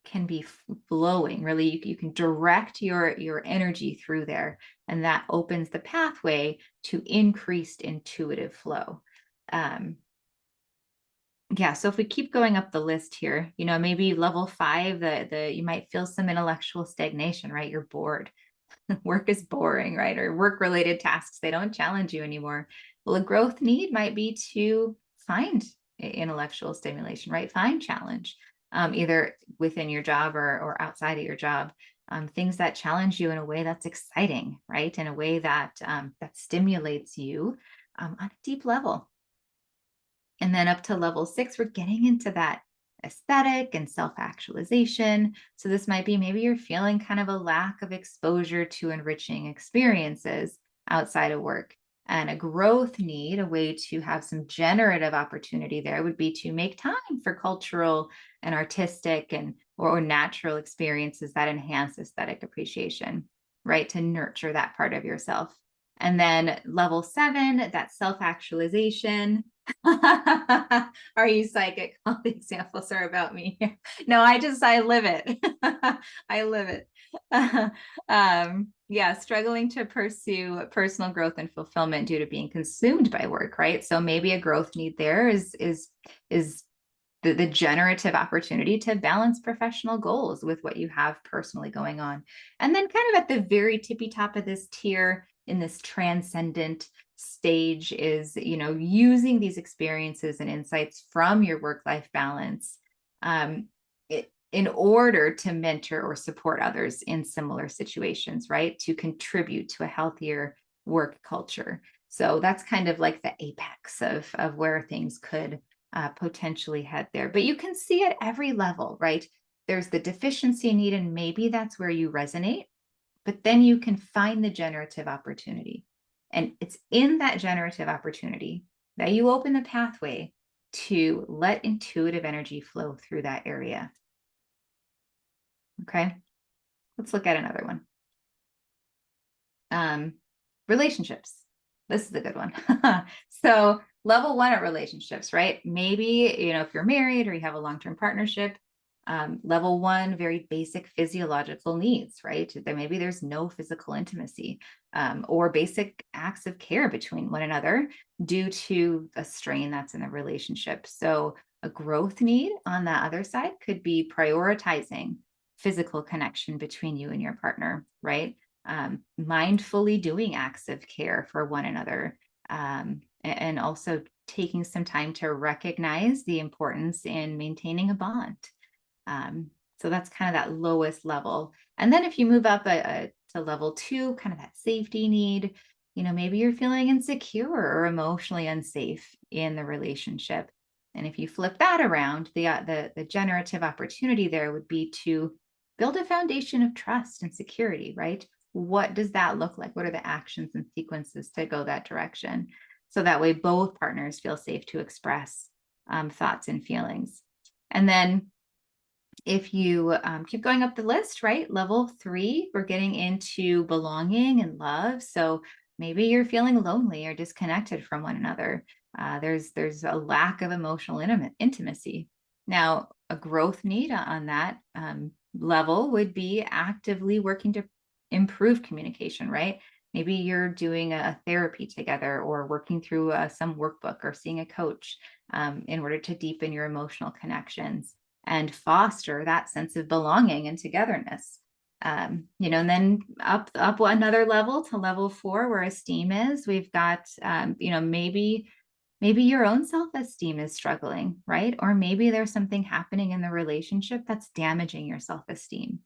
can be flowing. Really, you can direct your energy through there, and that opens the pathway to increased intuitive flow. Yeah, so if we keep going up the list here, maybe level 5, you might feel some intellectual stagnation, right? You're bored. Work is boring, right? Or work-related tasks, they don't challenge you anymore. Well, a growth need might be to find intellectual stimulation, right? Find challenge, either within your job or outside of your job. Things that challenge you in a way that's exciting, right? In a way that that stimulates you on a deep level. And then up to level 6, we're getting into that aesthetic and self-actualization. So this might be, maybe you're feeling kind of a lack of exposure to enriching experiences outside of work. And a growth need, a way to have some generative opportunity there, would be to make time for cultural and artistic or natural experiences that enhance aesthetic appreciation, right? To nurture that part of yourself. And then level 7, that self-actualization. Are you psychic? All the examples are about me. No, I live it. I live it. Yeah, struggling to pursue personal growth and fulfillment due to being consumed by work, right? So maybe a growth need there is the generative opportunity to balance professional goals with what you have personally going on. And then kind of at the very tippy top of this tier, in this transcendent stage, is using these experiences and insights from your work-life balance in order to mentor or support others in similar situations, right? To contribute to a healthier work culture. So that's kind of like the apex of where things could potentially head there. But you can see at every level, right? There's the deficiency need, and maybe that's where you resonate. But then you can find the generative opportunity. And it's in that generative opportunity that you open the pathway to let intuitive energy flow through that area. Okay, let's look at another one. Relationships. This is a good one. So level 1 at relationships, right? Maybe, if you're married or you have a long-term partnership, level 1, very basic physiological needs, right? Maybe there's no physical intimacy or basic acts of care between one another due to a strain that's in the relationship. So a growth need on the other side could be prioritizing physical connection between you and your partner, right? Mindfully doing acts of care for one another, and also taking some time to recognize the importance in maintaining a bond. So that's kind of that lowest level. And then if you move up to level 2, kind of that safety need, maybe you're feeling insecure or emotionally unsafe in the relationship. And if you flip that around, the generative opportunity there would be to build a foundation of trust and security, right? What does that look like? What are the actions and sequences to go that direction? So that way both partners feel safe to express thoughts and feelings. And then If you keep going up the list, right? Level 3, we're getting into belonging and love. So maybe you're feeling lonely or disconnected from one another. There's a lack of emotional intimacy. Now, a growth need on that level would be actively working to improve communication, right? Maybe you're doing a therapy together or working through some workbook or seeing a coach in order to deepen your emotional connections and foster that sense of belonging and togetherness. And then up another level to level 4, where esteem is, we've got, maybe your own self-esteem is struggling, right? Or maybe there's something happening in the relationship that's damaging your self-esteem.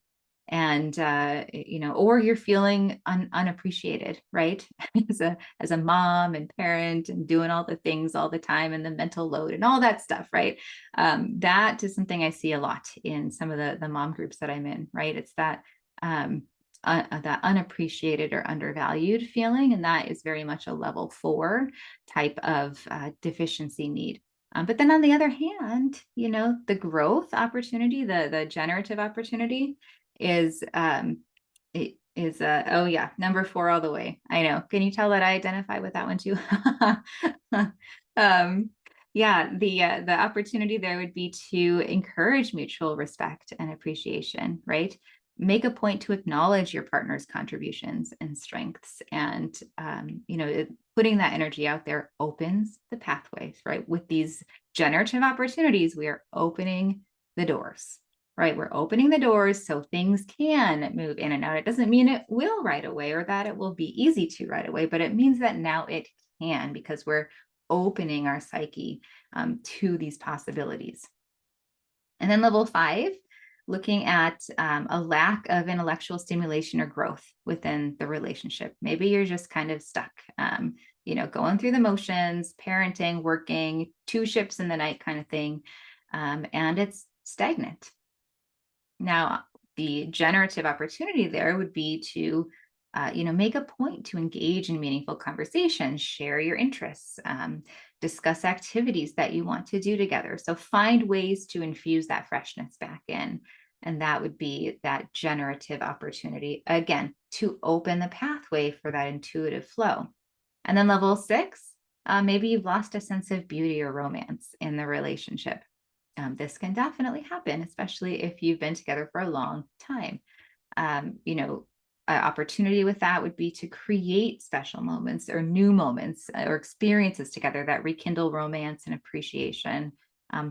And or you're feeling unappreciated, right? as a mom and parent and doing all the things all the time and the mental load and all that stuff, right? That is something I see a lot in some of the mom groups that I'm in, right? It's that unappreciated or undervalued feeling, and that is very much a level 4 type of deficiency need. But then on the other hand, the growth opportunity, the generative opportunity is it is oh yeah, number 4 all the way. I know. Can you tell that I identify with that one too? Yeah, the opportunity there would be to encourage mutual respect and appreciation, right? Make a point to acknowledge your partner's contributions and strengths, and putting that energy out there opens the pathways, right? With these generative opportunities, we are opening the doors, right? We're opening the doors so things can move in and out. It doesn't mean it will right away or that it will be easy to right away, but it means that now it can, because we're opening our psyche to these possibilities. And then level 5, looking at a lack of intellectual stimulation or growth within the relationship. Maybe you're just kind of stuck, going through the motions, parenting, working, 2 ships in the night kind of thing, and it's stagnant. Now, the generative opportunity there would be to, make a point to engage in meaningful conversations, share your interests, discuss activities that you want to do together. So find ways to infuse that freshness back in. And that would be that generative opportunity, again, to open the pathway for that intuitive flow. And then level 6, maybe you've lost a sense of beauty or romance in the relationship. This can definitely happen, especially if you've been together for a long time. An opportunity with that would be to create special moments or new moments or experiences together that rekindle romance and appreciation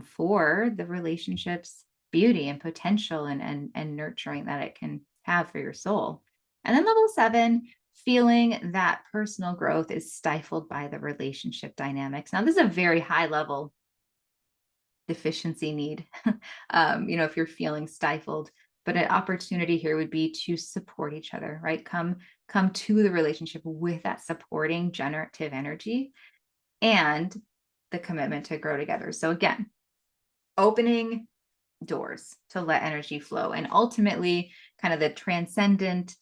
for the relationship's beauty and potential and nurturing that it can have for your soul. And then level 7, feeling that personal growth is stifled by the relationship dynamics. Now, this is a very high level deficiency need, if you're feeling stifled. But an opportunity here would be to support each other, right? Come to the relationship with that supporting generative energy and the commitment to grow together. So again, opening doors to let energy flow, and ultimately kind of the transcendent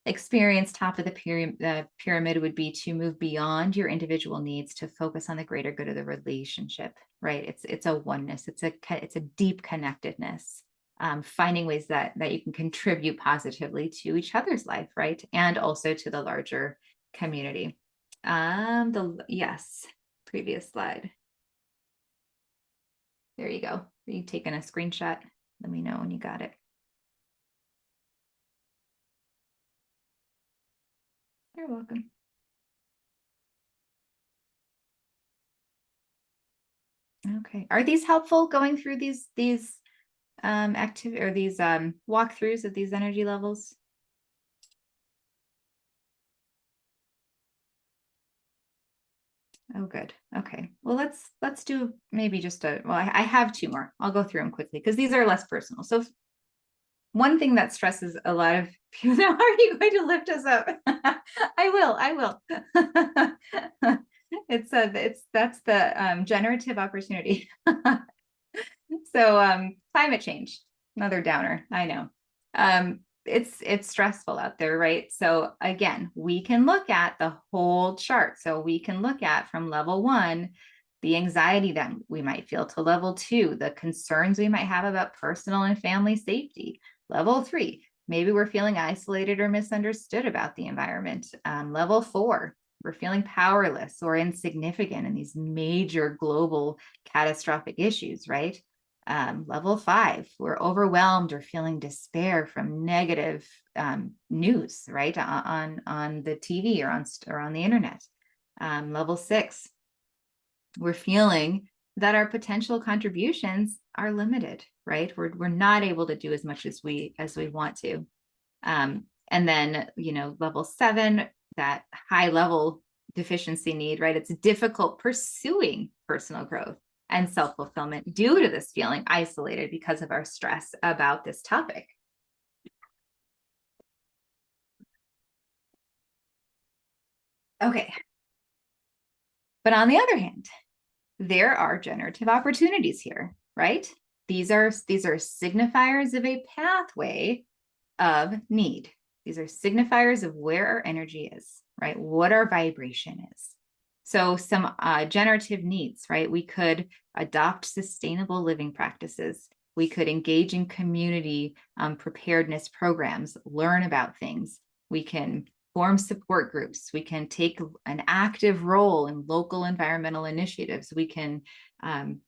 experience, top of the pyramid would be to move beyond your individual needs to focus on the greater good of the relationship, right? It's a oneness, it's a deep connectedness, finding ways that you can contribute positively to each other's life, right? And also to the larger community. Yes, previous slide. There you go. Are you taking a screenshot? Let me know when you got it. You're welcome. Okay. Are these helpful, going through these activity or these walkthroughs of these energy levels? Oh, good. Okay. Well, let's do maybe just I have 2 more. I'll go through them quickly because these are less personal. So one thing that stresses a lot of people, now, are you going to lift us up? I will. That's the generative opportunity. So climate change, another downer, I know. It's stressful out there, right? So again, we can look at the whole chart. So we can look at from level 1, the anxiety that we might feel, to level 2, the concerns we might have about personal and family safety. Level 3, maybe we're feeling isolated or misunderstood about the environment. Level 4, we're feeling powerless or insignificant in these major global catastrophic issues, right? Level 5, we're overwhelmed or feeling despair from negative news, right? On the TV or on the internet. Level 6, we're feeling that our potential contributions are limited, right? We're not able to do as much as we want to. And then, level 7, that high level deficiency need, right? It's difficult pursuing personal growth and self-fulfillment due to this feeling isolated because of our stress about this topic. Okay. But on the other hand, there are generative opportunities here, right? These are signifiers of a pathway of need. These are signifiers of where our energy is, right? What our vibration is. So some generative needs, right? We could adopt sustainable living practices. We could engage in community preparedness programs, learn about things. We can form support groups. We can take an active role in local environmental initiatives. We can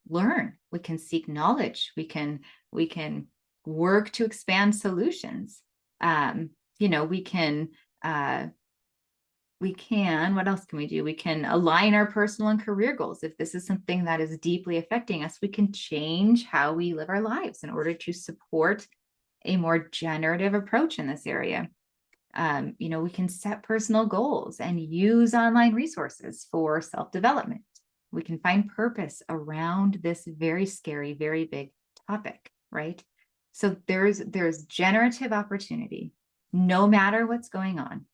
learn. We can seek knowledge. We can work to expand solutions. What else can we do? We can align our personal and career goals. If this is something that is deeply affecting us, we can change how we live our lives in order to support a more generative approach in this area. We can set personal goals and use online resources for self-development. We can find purpose around this very scary, very big topic, right? So there's generative opportunity, no matter what's going on,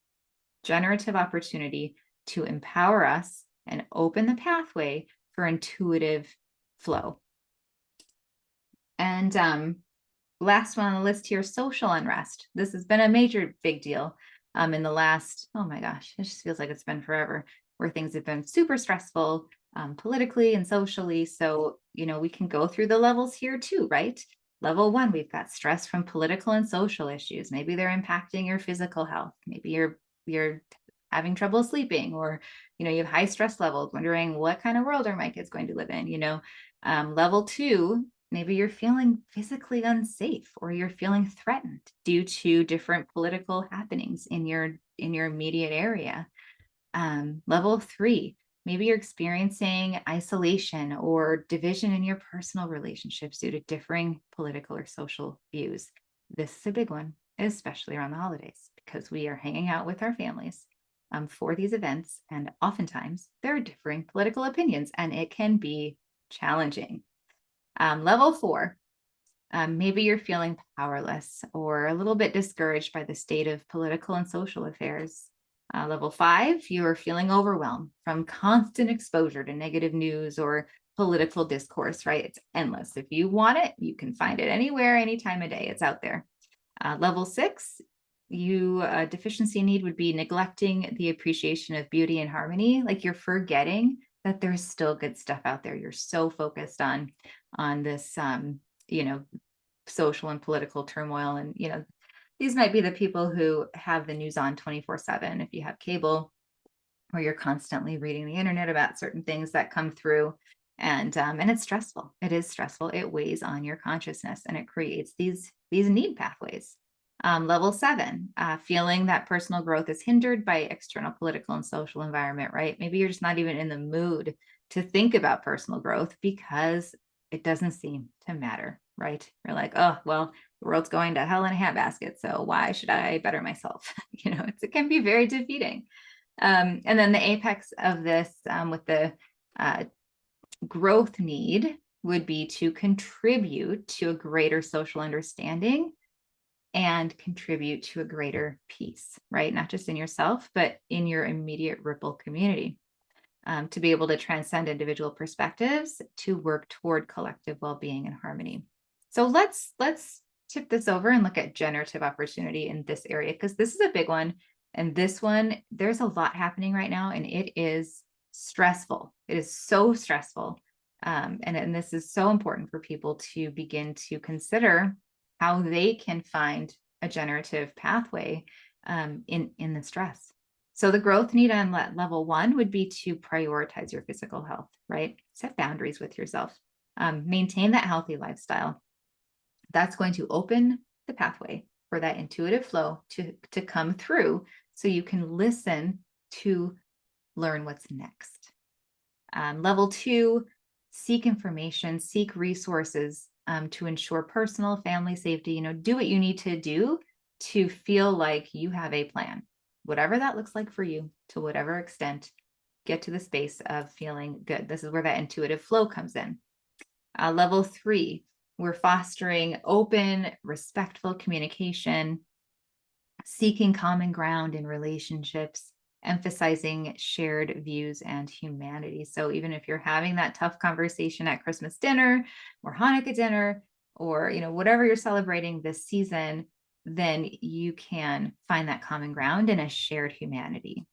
generative opportunity to empower us and open the pathway for intuitive flow. And last one on the list here, social unrest. This has been a major big deal in the last, oh my gosh, it just feels like it's been forever, where things have been super stressful politically and socially. So, we can go through the levels here too, right? Level 1, we've got stress from political and social issues. Maybe they're impacting your physical health. Maybe you're having trouble sleeping, or, you have high stress levels, wondering what kind of world are my kids going to live in, level 2, maybe you're feeling physically unsafe, or you're feeling threatened due to different political happenings in your immediate area. Level 3, maybe you're experiencing isolation or division in your personal relationships due to differing political or social views. This is a big one, especially around the holidays, because we are hanging out with our families for these events, and oftentimes there are differing political opinions, and it can be challenging. Level 4, maybe you're feeling powerless or a little bit discouraged by the state of political and social affairs. Level 5, you're feeling overwhelmed from constant exposure to negative news or political discourse, right? It's endless. If you want it, you can find it anywhere, any time of day. It's out there. Level 6, deficiency need would be neglecting the appreciation of beauty and harmony. Like, you're forgetting that there's still good stuff out there. You're so focused on this, social and political turmoil. And, these might be the people who have the news on 24/7. If you have cable, or you're constantly reading the internet about certain things that come through, and it's stressful. It is stressful. It weighs on your consciousness, and it creates these need pathways. Level 7, feeling that personal growth is hindered by external political and social environment, right? Maybe you're just not even in the mood to think about personal growth because it doesn't seem to matter, right? You're like, oh, well, the world's going to hell in a handbasket, so why should I better myself? It can be very defeating. And then the apex of this with the growth need would be to contribute to a greater social understanding and contribute to a greater peace, right? Not just in yourself, but in your immediate ripple community. To be able to transcend individual perspectives, to work toward collective well-being and harmony. So let's tip this over and look at generative opportunity in this area, because this is a big one. And this one, there's a lot happening right now, and it is stressful. It is so stressful. And this is so important for people to begin to consider how they can find a generative pathway in the stress. So the growth need on level 1 would be to prioritize your physical health, right? Set boundaries with yourself. Maintain that healthy lifestyle. That's going to open the pathway for that intuitive flow to come through so you can listen to learn what's next. Level 2, seek information, seek resources to ensure personal family safety. Do what you need to do to feel like you have a plan, whatever that looks like for you, to whatever extent. Get to the space of feeling good. This is where that intuitive flow comes in. Level 3, we're fostering open, respectful communication, seeking common ground in relationships, emphasizing shared views and humanity. So even if you're having that tough conversation at Christmas dinner or Hanukkah dinner, or whatever you're celebrating this season, then you can find that common ground in a shared humanity.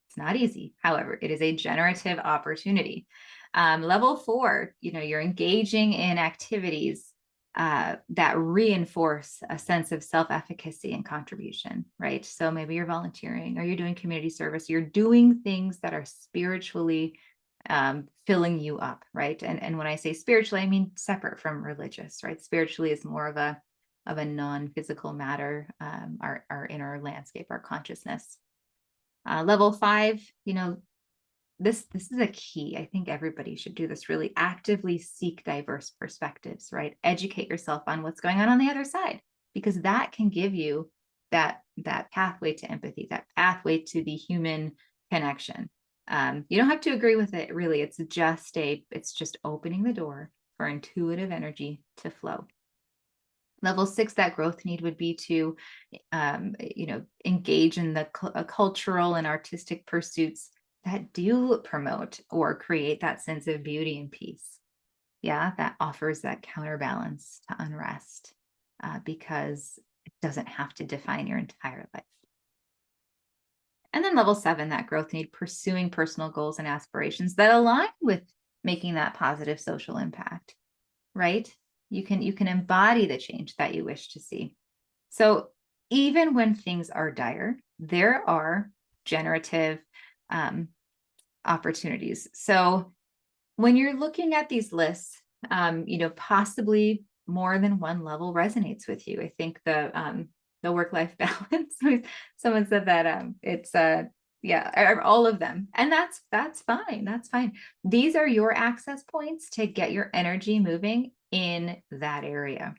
It's not easy. However, it is a generative opportunity. Level 4, you're engaging in activities that reinforce a sense of self-efficacy and contribution, right? So maybe you're volunteering or you're doing community service. You're doing things that are spiritually filling you up, right? And when I say spiritually, I mean separate from religious, right? Spiritually is more of a non-physical matter, our inner landscape, our consciousness. Level 5, this is a key. I think everybody should do this. Really actively seek diverse perspectives, right? Educate yourself on what's going on the other side, because that can give you that pathway to empathy, that pathway to the human connection. You don't have to agree with it, really. It's just opening the door for intuitive energy to flow. Level 6, that growth need would be to, engage in the cultural and artistic pursuits that do promote or create that sense of beauty and peace. Yeah, that offers that counterbalance to unrest because it doesn't have to define your entire life. And then level 7, that growth need, pursuing personal goals and aspirations that align with making that positive social impact, right? You can embody the change that you wish to see. So even when things are dire, there are generative opportunities. So when you're looking at these lists, possibly more than one level resonates with you. I think the work-life balance, someone said that it's all of them. And that's fine. That's fine. These are your access points to get your energy moving in that area.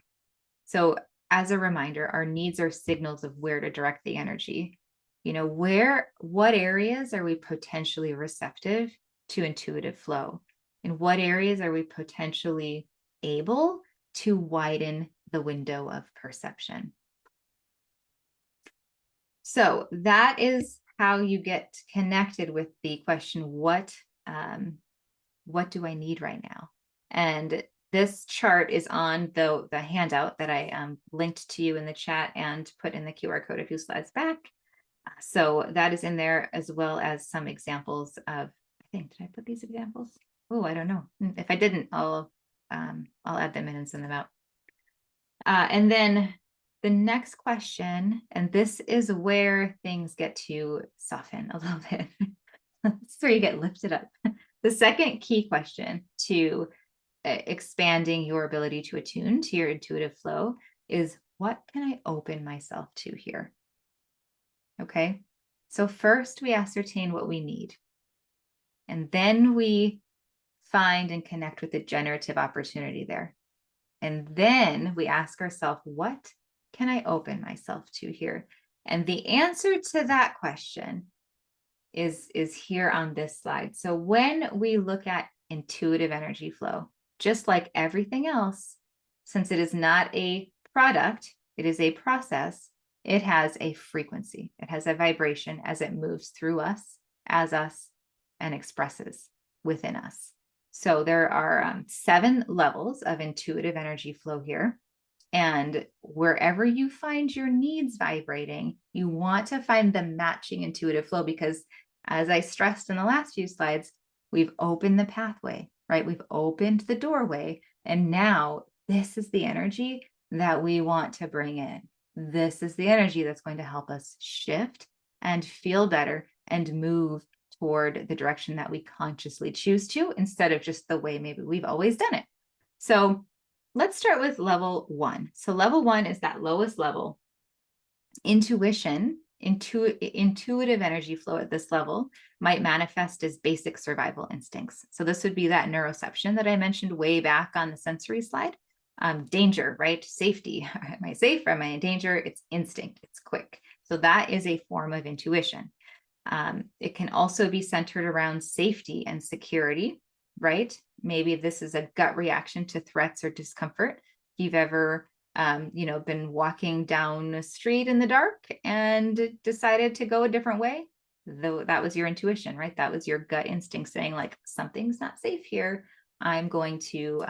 So as a reminder, our needs are signals of where to direct the energy. What areas are we potentially receptive to intuitive flow? In what areas are we potentially able to widen the window of perception? So that is how you get connected with the question, what do I need right now? And this chart is on the handout that I linked to you in the chat and put in the QR code a few slides back. So that is in there, as well as some examples of, did I put these examples? Oh, I don't know. If I didn't, I'll add them in and send them out. And then the next question, and this is where things get to soften a little bit. This is where you get lifted up. The second key question to expanding your ability to attune to your intuitive flow is, what can I open myself to here? Okay, so first we ascertain what we need, and then we find and connect with the generative opportunity there. And then we ask ourselves, what can I open myself to here? And the answer to that question is here on this slide. So when we look at intuitive energy flow, just like everything else, since it is not a product, it is a process, it has a frequency, it has a vibration as it moves through us, as us, and expresses within us. So there are 7 levels of intuitive energy flow here. And wherever you find your needs vibrating, you want to find the matching intuitive flow, because as I stressed in the last few slides, we've opened the pathway, right? We've opened the doorway. And now this is the energy that we want to bring in. This is the energy that's going to help us shift and feel better and move toward the direction that we consciously choose to, instead of just the way maybe we've always done it. So let's start with level 1. So level 1 is that lowest level. Intuition, intuitive energy flow at this level might manifest as basic survival instincts. So this would be that neuroception that I mentioned way back on the sensory slide. Danger, right? Safety. Am I safe? Am I in danger? It's instinct. It's quick. So that is a form of intuition. It can also be centered around safety and security, right? Maybe this is a gut reaction to threats or discomfort. If you've ever been walking down the street in the dark and decided to go a different way, though that was your intuition, right? That was your gut instinct saying like, something's not safe here. I'm going to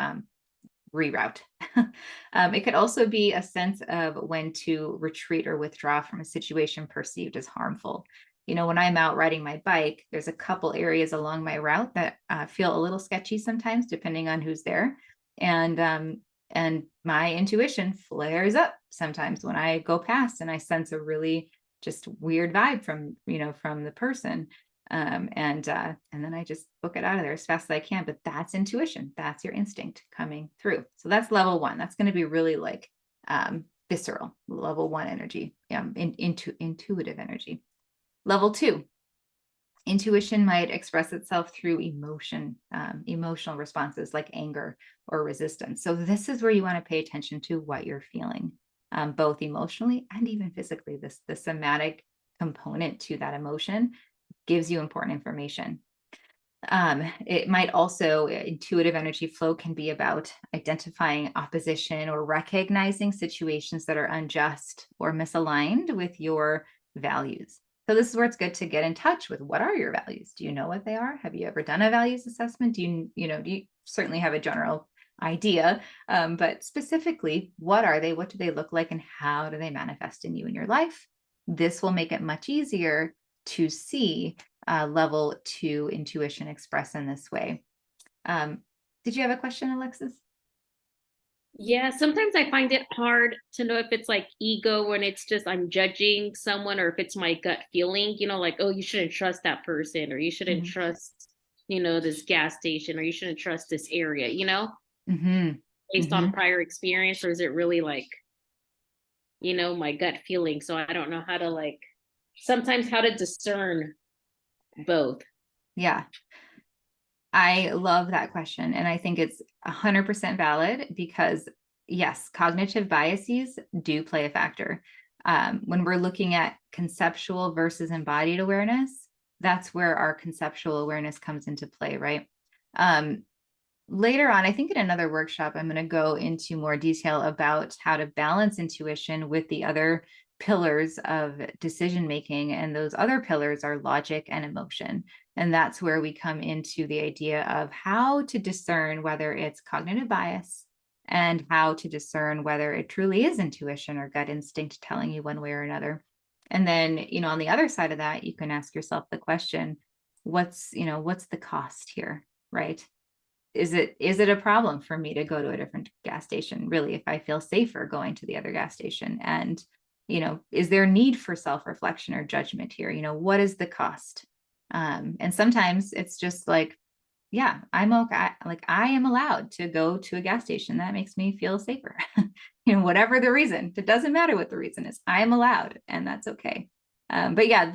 reroute. It could also be a sense of when to retreat or withdraw from a situation perceived as harmful. When I'm out riding my bike, there's a couple areas along my route that feel a little sketchy sometimes, depending on who's there. And my intuition flares up sometimes when I go past and I sense a really just weird vibe from the person. And then I just book it out of there as fast as I can. But that's intuition. That's your instinct coming through. So that's level 1. That's going to be really like visceral, level 1 energy, intuitive energy. Level 2, intuition might express itself through emotional responses like anger or resistance. So this is where you want to pay attention to what you're feeling, both emotionally and even physically. The somatic component to that emotion gives you important information. It might also, intuitive energy flow can be about identifying opposition or recognizing situations that are unjust or misaligned with your values. So this is where it's good to get in touch with, what are your values? Do you know what they are? Have you ever done a values assessment? Do you certainly have a general idea, but specifically, what are they? What do they look like? And how do they manifest in you in your life? This will make it much easier to see level 2 intuition express in this way. Did you have a question, Alexis? Yeah, sometimes I find it hard to know if it's like ego when it's just I'm judging someone, or if it's my gut feeling, like, oh, you shouldn't trust that person, or you shouldn't trust, this gas station, or you shouldn't trust this area, based on prior experience, or is it really like, my gut feeling? So I don't know how to sometimes how to discern both. Yeah. I love that question. And I think it's 100% valid because, yes, cognitive biases do play a factor. When we're looking at conceptual versus embodied awareness, that's where our conceptual awareness comes into play, right? Later on, I think in another workshop, I'm going to go into more detail about how to balance intuition with the other pillars of decision making. And those other pillars are logic and emotion. And that's where we come into the idea of how to discern whether it's cognitive bias and how to discern whether it truly is intuition or gut instinct telling you one way or another. And then, on the other side of that, you can ask yourself the question, what's the cost here, right? Is it a problem for me to go to a different gas station, really, if I feel safer going to the other gas station? And, is there need for self-reflection or judgment here? What is the cost? And sometimes it's just like, yeah, I'm okay. Like, I am allowed to go to a gas station. That makes me feel safer. Whatever the reason, it doesn't matter what the reason is. I am allowed, and that's okay. But yeah,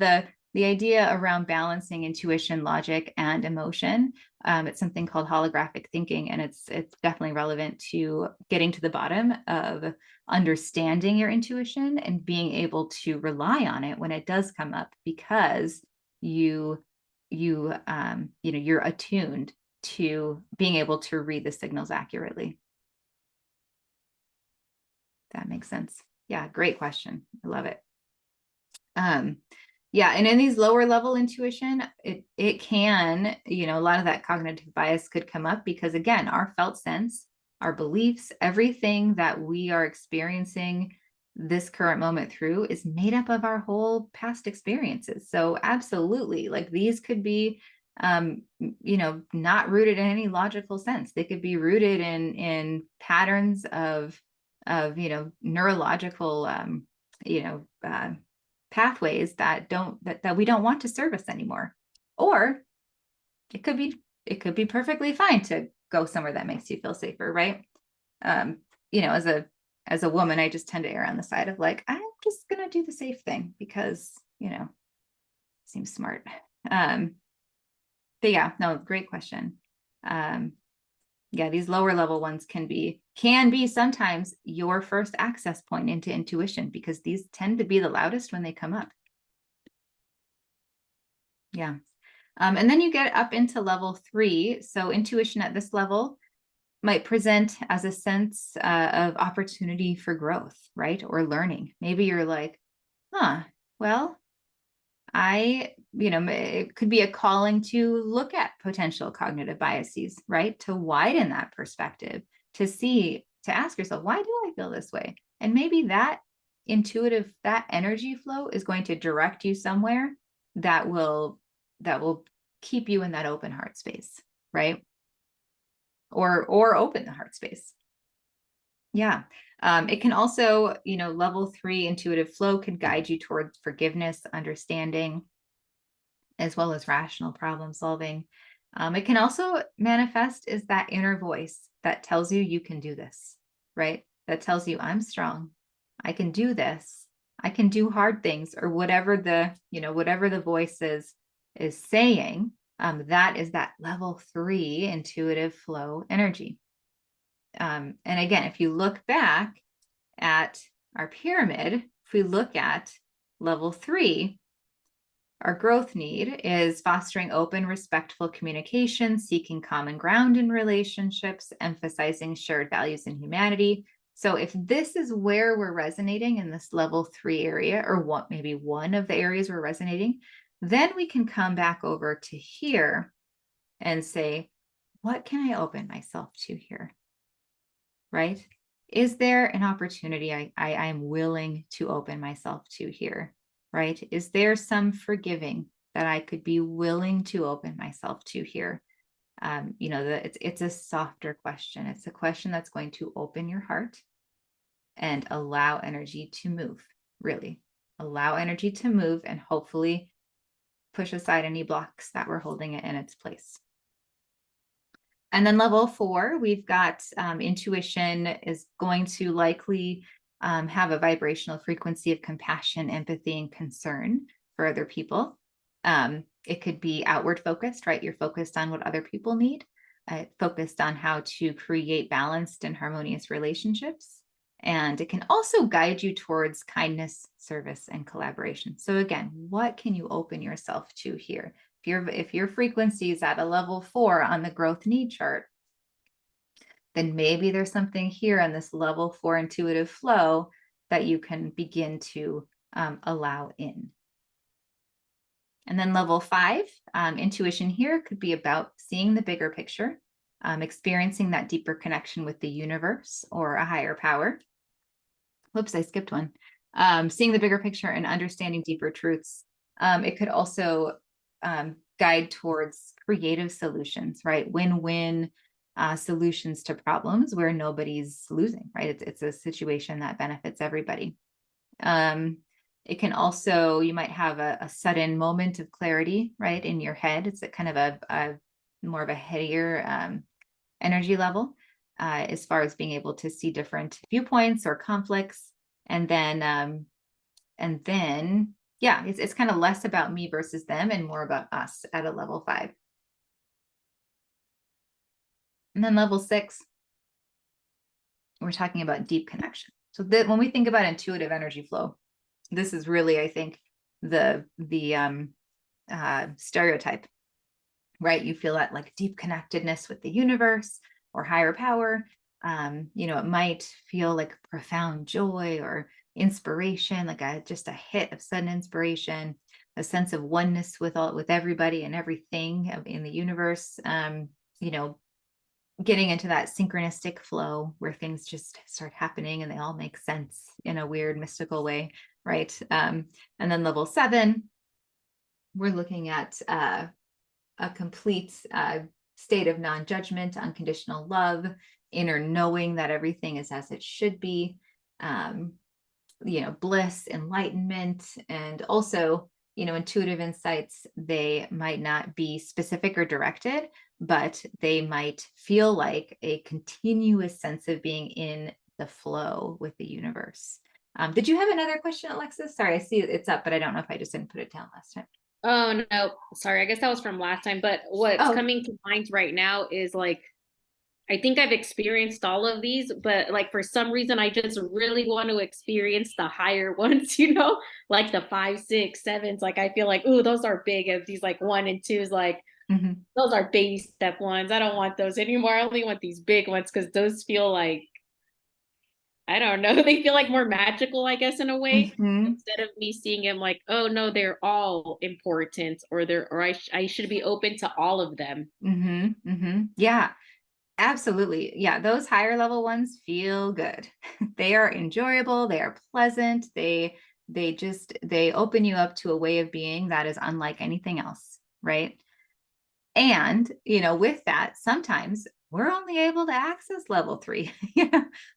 the idea around balancing intuition, logic, and emotion, it's something called holographic thinking, and it's definitely relevant to getting to the bottom of understanding your intuition and being able to rely on it when it does come up, because you're attuned to being able to read the signals accurately. That makes sense. Yeah, great question. I love it. Yeah, and in these lower level intuition, it can, a lot of that cognitive bias could come up because, again, our felt sense, our beliefs, everything that we are experiencing this current moment through is made up of our whole past experiences. So absolutely, like these could be not rooted in any logical sense. They could be rooted in patterns of neurological pathways that we don't want to service anymore. Or it could be perfectly fine to go somewhere that makes you feel safer, right? As a woman, I just tend to err on the side of like, I'm just gonna do the safe thing because seems smart. But yeah, no, great question. Yeah, these lower level ones can be sometimes your first access point into intuition, because these tend to be the loudest when they come up. Yeah. And then you get up into level 3. So intuition at this level might present as a sense of opportunity for growth, right? Or learning. Maybe you're like, well, it could be a calling to look at potential cognitive biases, right? To widen that perspective, to ask yourself, why do I feel this way? And maybe that energy flow is going to direct you somewhere that will keep you in that open heart space, right? Or open the heart space. Yeah. It can also, level 3 intuitive flow could guide you towards forgiveness, understanding, as well as rational problem solving. It can also manifest as that inner voice that tells you can do this, right? That tells you I'm strong. I can do this. I can do hard things, or whatever the voice is saying. That is that level 3 intuitive flow energy. And again, if you look back at our pyramid, if we look at level 3, our growth need is fostering open, respectful communication, seeking common ground in relationships, emphasizing shared values and humanity. So if this is where we're resonating in this level 3 area, or maybe one of the areas we're resonating, then we can come back over to here and say, what can I open myself to here? Right? Is there an opportunity I'm willing to open myself to here? Right? Is there some forgiving that I could be willing to open myself to here? It's a softer question. It's a question that's going to open your heart and allow energy to move, really. Allow energy to move and hopefully push aside any blocks that were holding it in its place. And then level 4, we've got intuition is going to likely have a vibrational frequency of compassion, empathy, and concern for other people. It could be outward focused, right? You're focused on what other people need, focused on how to create balanced and harmonious relationships. And it can also guide you towards kindness, service, and collaboration. So again, what can you open yourself to here? If your frequency is at a level 4 on the growth need chart, then maybe there's something here on this level 4 intuitive flow that you can begin to allow in. And then level 5, intuition here could be about seeing the bigger picture, experiencing that deeper connection with the universe or a higher power. Whoops, I skipped one. Seeing the bigger picture and understanding deeper truths. It could also guide towards creative solutions, right? Win-win solutions to problems where nobody's losing, right? It's a situation that benefits everybody. It can also, you might have a sudden moment of clarity, right, in your head. It's a kind of a more of a headier energy level as far as being able to see different viewpoints or conflicts. And then yeah, it's kind of less about me versus them and more about us at a level 5. And then level 6, we're talking about deep connection. So when we think about intuitive energy flow, this is really, I think, the stereotype, right? You feel that like deep connectedness with the universe or higher power. It might feel like profound joy or inspiration, like just a hit of sudden inspiration, a sense of oneness with everybody and everything in the universe. getting into that synchronistic flow where things just start happening and they all make sense in a weird mystical way, right? And then level 7, we're looking at a complete state of non-judgment, unconditional love, inner knowing that everything is as it should be, bliss, enlightenment, and also, intuitive insights. They might not be specific or directed, but they might feel like a continuous sense of being in the flow with the universe. Did you have another question, Alexis? Sorry, I see it's up, but I don't know if I just didn't put it down last time. Oh no, sorry. I guess that was from last time. But what's Oh, coming to mind right now is like, I think I've experienced all of these, but like for some reason, I just really want to experience the higher ones, like the 5, 6, 7s. Like I feel like, ooh, those are big. And these like 1 and 2s, like mhm. those are baby step ones. I don't want those anymore. I only want these big ones because those feel like, I don't know, they feel like more magical, I guess, in a way. Mhm. Instead of me seeing them like, oh no, they're all important, or I should be open to all of them. Mhm. Mhm. Yeah, absolutely. Yeah, those higher level ones feel good. They are enjoyable, they are pleasant. They open you up to a way of being that is unlike anything else, right? And, with that, sometimes we're only able to access level 3.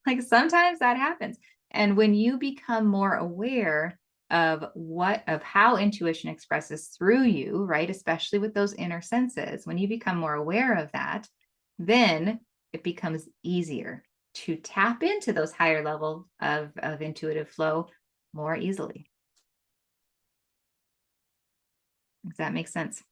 Like sometimes that happens. And when you become more aware of how intuition expresses through you, right? Especially with those inner senses, when you become more aware of that, then it becomes easier to tap into those higher level of intuitive flow more easily. Does that make sense?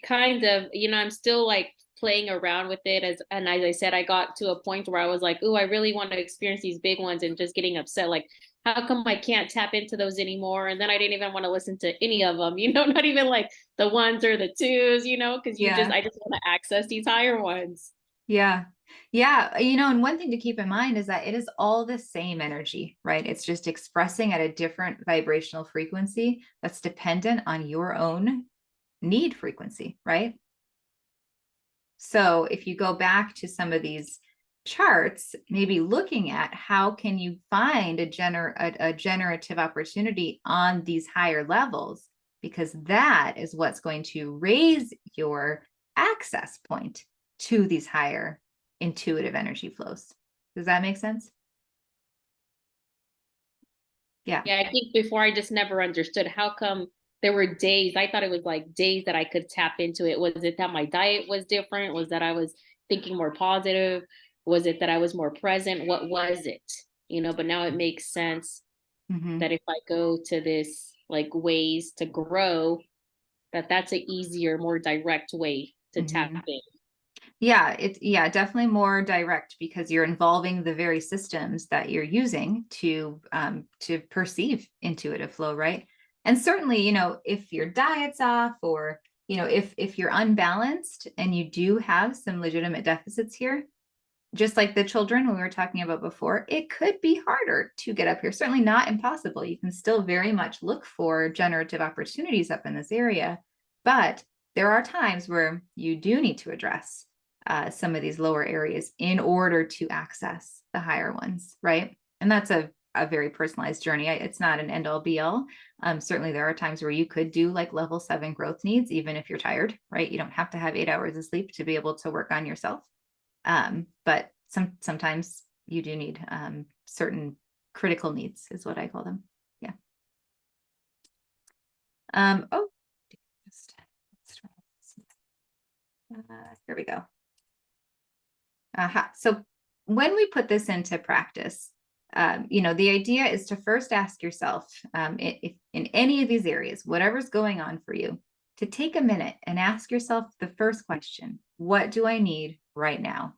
Kind of, I'm still like playing around with it, and as I said, I got to a point where I was like, oh, I really want to experience these big ones, and just getting upset like, how come I can't tap into those anymore? And then I didn't even want to listen to any of them, not even like the 1s or the 2s, because Yeah. I just want to access these higher ones. Yeah. Yeah. And one thing to keep in mind is that it is all the same energy, right? It's just expressing at a different vibrational frequency that's dependent on your own need frequency, right? So if you go back to some of these charts, maybe looking at how can you find a generative opportunity on these higher levels, because that is what's going to raise your access point to these higher intuitive energy flows. Does that make sense? Yeah. Yeah, I think before I just never understood how come there were days. I thought it was like days that I could tap into it. Was it that my diet was different? Was that I was thinking more positive? Was it that I was more present? What was it? But now it makes sense Mm-hmm. that if I go to this like ways to grow, that's an easier, more direct way to tap Mm-hmm. in. Yeah, definitely more direct because you're involving the very systems that you're using to perceive intuitive flow, right? And certainly, if your diet's off, or if you're unbalanced and you do have some legitimate deficits here, just like the children we were talking about before, it could be harder to get up here. Certainly not impossible. You can still very much look for generative opportunities up in this area, but there are times where you do need to address some of these lower areas in order to access the higher ones, right? And that's a very personalized journey. It's not an end all be all. Certainly there are times where you could do like level 7 growth needs, even if you're tired, right? You don't have to have 8 hours of sleep to be able to work on yourself. But sometimes you do need certain critical needs, is what I call them. Yeah. Oh, just, here we go. So when we put this into practice, the idea is to first ask yourself, if in any of these areas, whatever's going on for you, to take a minute and ask yourself the first question: what do I need right now?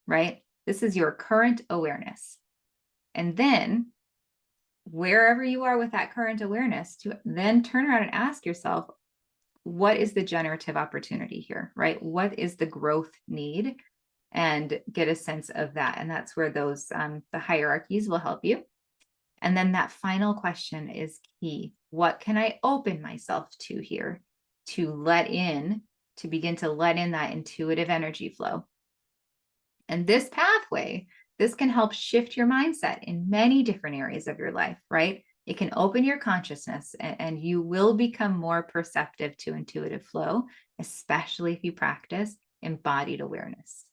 Right? This is your current awareness. And then wherever you are with that current awareness, to then turn around and ask yourself, what is the generative opportunity here, right? What is the growth need? And get a sense of that. And that's where those, the hierarchies will help you. And then that final question is key. What can I open myself to here to let in to begin to let in that intuitive energy flow. And this pathway, this can help shift your mindset in many different areas of your life, right? It can open your consciousness, and you will become more perceptive to intuitive flow, especially if you practice embodied awareness.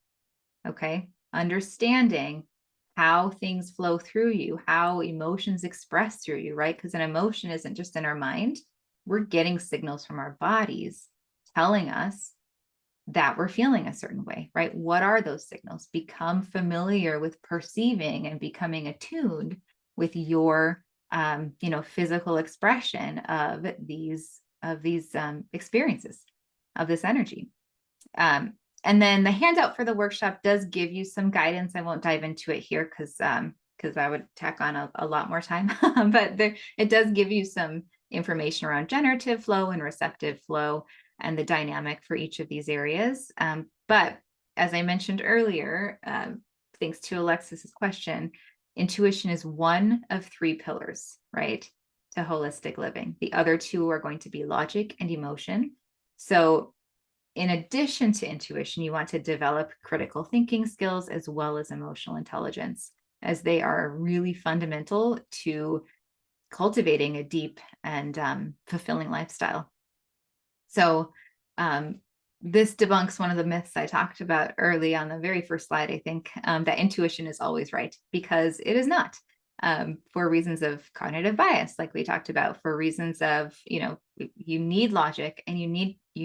Okay. Understanding how things flow through you, how emotions express through you, right? Because an emotion isn't just in our mind. We're getting signals from our bodies telling us that we're feeling a certain way, right? What are those signals? Become familiar with perceiving and becoming attuned with your, physical expression of these experiences, of this energy. And then the handout for the workshop does give you some guidance. I won't dive into it here because I would tack on a lot more time, but it does give you some information around generative flow and receptive flow and the dynamic for each of these areas. But as I mentioned earlier, thanks to Alexis's question, intuition is one of 3 pillars, right, to holistic living. The other 2 are going to be logic and emotion. So in addition to intuition, you want to develop critical thinking skills as well as emotional intelligence, as they are really fundamental to cultivating a deep and fulfilling lifestyle. So this debunks one of the myths I talked about early on the very first slide, I think, that intuition is always right, because it is not. For reasons of cognitive bias, like we talked about, for reasons of, you need logic and you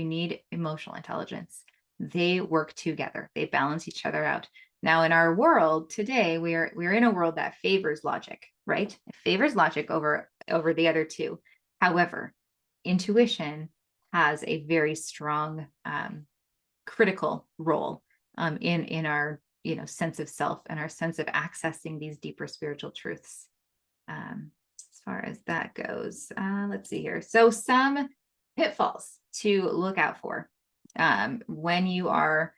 need emotional intelligence. They work together. They balance each other out. Now, in our world today, we're in a world that favors logic, right? It favors logic over the other 2. However, intuition has a very strong critical role in our sense of self and our sense of accessing these deeper spiritual truths. As far as that goes, let's see here. So some pitfalls to look out for when you are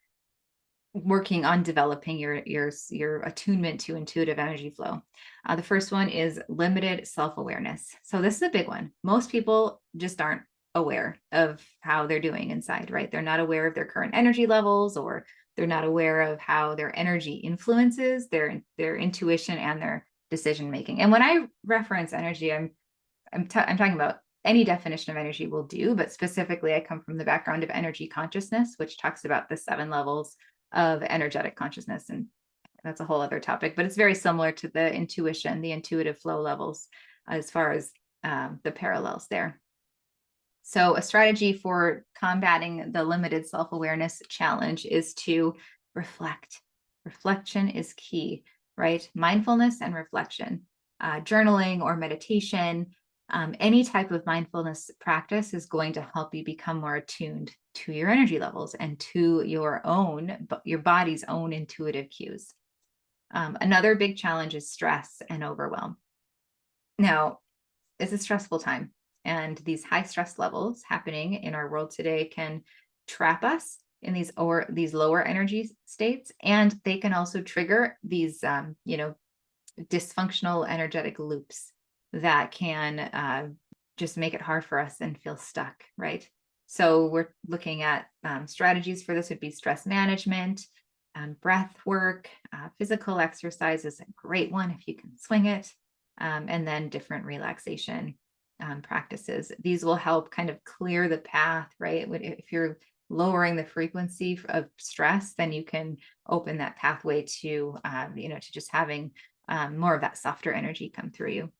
working on developing your attunement to intuitive energy flow. The first one is limited self-awareness. So this is a big one. Most people just aren't aware of how they're doing inside, right? They're not aware of their current energy levels, or they're not aware of how their energy influences their intuition and their decision making. And when I reference energy, I'm talking about any definition of energy will do, but specifically I come from the background of energy consciousness, which talks about the 7 levels of energetic consciousness. And that's a whole other topic, but it's very similar to the intuition, the intuitive flow levels, as far as the parallels there. So a strategy for combating the limited self-awareness challenge is to reflect. Reflection is key, right? Mindfulness and reflection, journaling or meditation, any type of mindfulness practice is going to help you become more attuned to your energy levels and to your body's own intuitive cues. Another big challenge is stress and overwhelm. Now, it's a stressful time, and these high stress levels happening in our world today can trap us in these lower energy states, and they can also trigger these dysfunctional energetic loops that can just make it hard for us and feel stuck, right? So we're looking at strategies for this would be stress management, breath work, physical exercise is a great one if you can swing it, and then different relaxation practices. These will help kind of clear the path, right? If you're lowering the frequency of stress, then you can open that pathway to, to just having more of that softer energy come through you.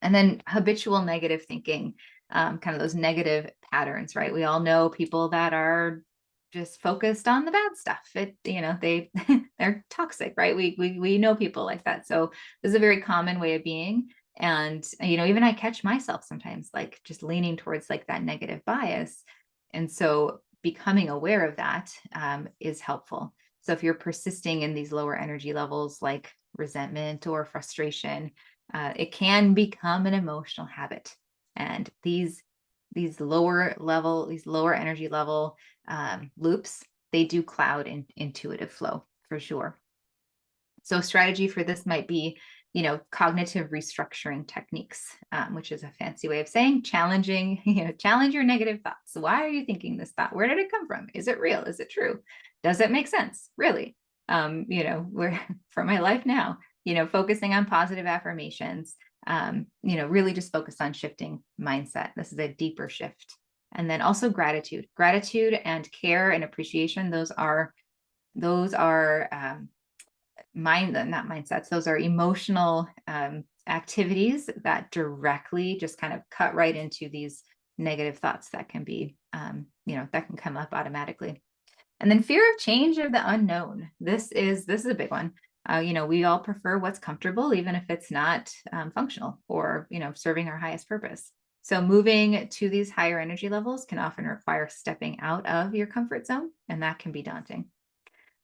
And then habitual negative thinking, kind of those negative patterns, right? We all know people that are just focused on the bad stuff. They're toxic, right? We know people like that. So this is a very common way of being. And, even I catch myself sometimes like just leaning towards like that negative bias. And so becoming aware of that is helpful. So if you're persisting in these lower energy levels, like resentment or frustration, it can become an emotional habit. And these lower energy level loops, they do cloud in intuitive flow for sure. So strategy for this might be cognitive restructuring techniques, which is a fancy way of saying challenging, challenge your negative thoughts. Why are you thinking this thought? Where did it come from? Is it real? Is it true? Does it make sense? Really? We're for my life now, focusing on positive affirmations, really just focus on shifting mindset. This is a deeper shift. And then also gratitude and care and appreciation. Those are not mindsets. Those are emotional activities that directly just kind of cut right into these negative thoughts that can be, that can come up automatically. And then fear of change or the unknown. This is a big one. We all prefer what's comfortable, even if it's not functional or, serving our highest purpose. So moving to these higher energy levels can often require stepping out of your comfort zone, and that can be daunting.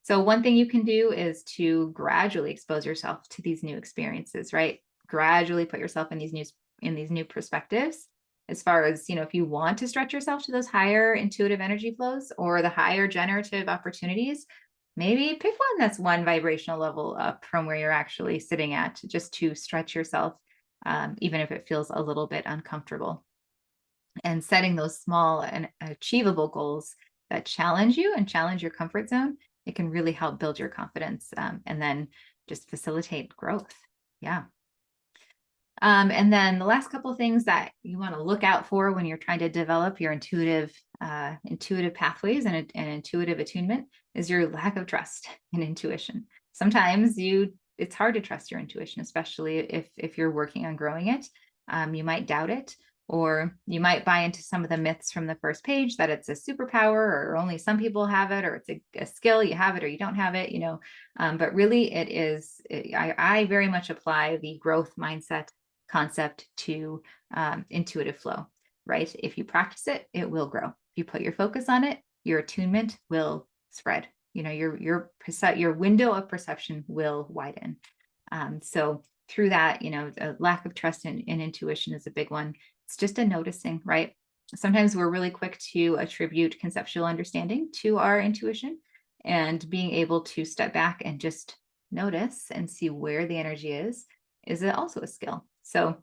So one thing you can do is to gradually expose yourself to these new experiences, right? Gradually put yourself in these new perspectives. As far as, if you want to stretch yourself to those higher intuitive energy flows or the higher generative opportunities, maybe pick one that's one vibrational level up from where you're actually sitting at, just to stretch yourself, even if it feels a little bit uncomfortable. And setting those small and achievable goals that challenge you and challenge your comfort zone, it can really help build your confidence, and then just facilitate growth. Yeah. And then the last couple of things that you want to look out for when you're trying to develop your intuitive pathways and intuitive attunement is your lack of trust in intuition. Sometimes it's hard to trust your intuition, especially if you're working on growing it. You might doubt it, or you might buy into some of the myths from the first page that it's a superpower or only some people have it, or it's a skill, you have it or you don't have it, but really it is, I very much apply the growth mindset concept to intuitive flow, right? If you practice it, it will grow. If you put your focus on it, your attunement will spread. Your window of perception will widen. So through that, a lack of trust in intuition is a big one. It's just a noticing, right? Sometimes we're really quick to attribute conceptual understanding to our intuition, and being able to step back and just notice and see where the energy is also a skill. So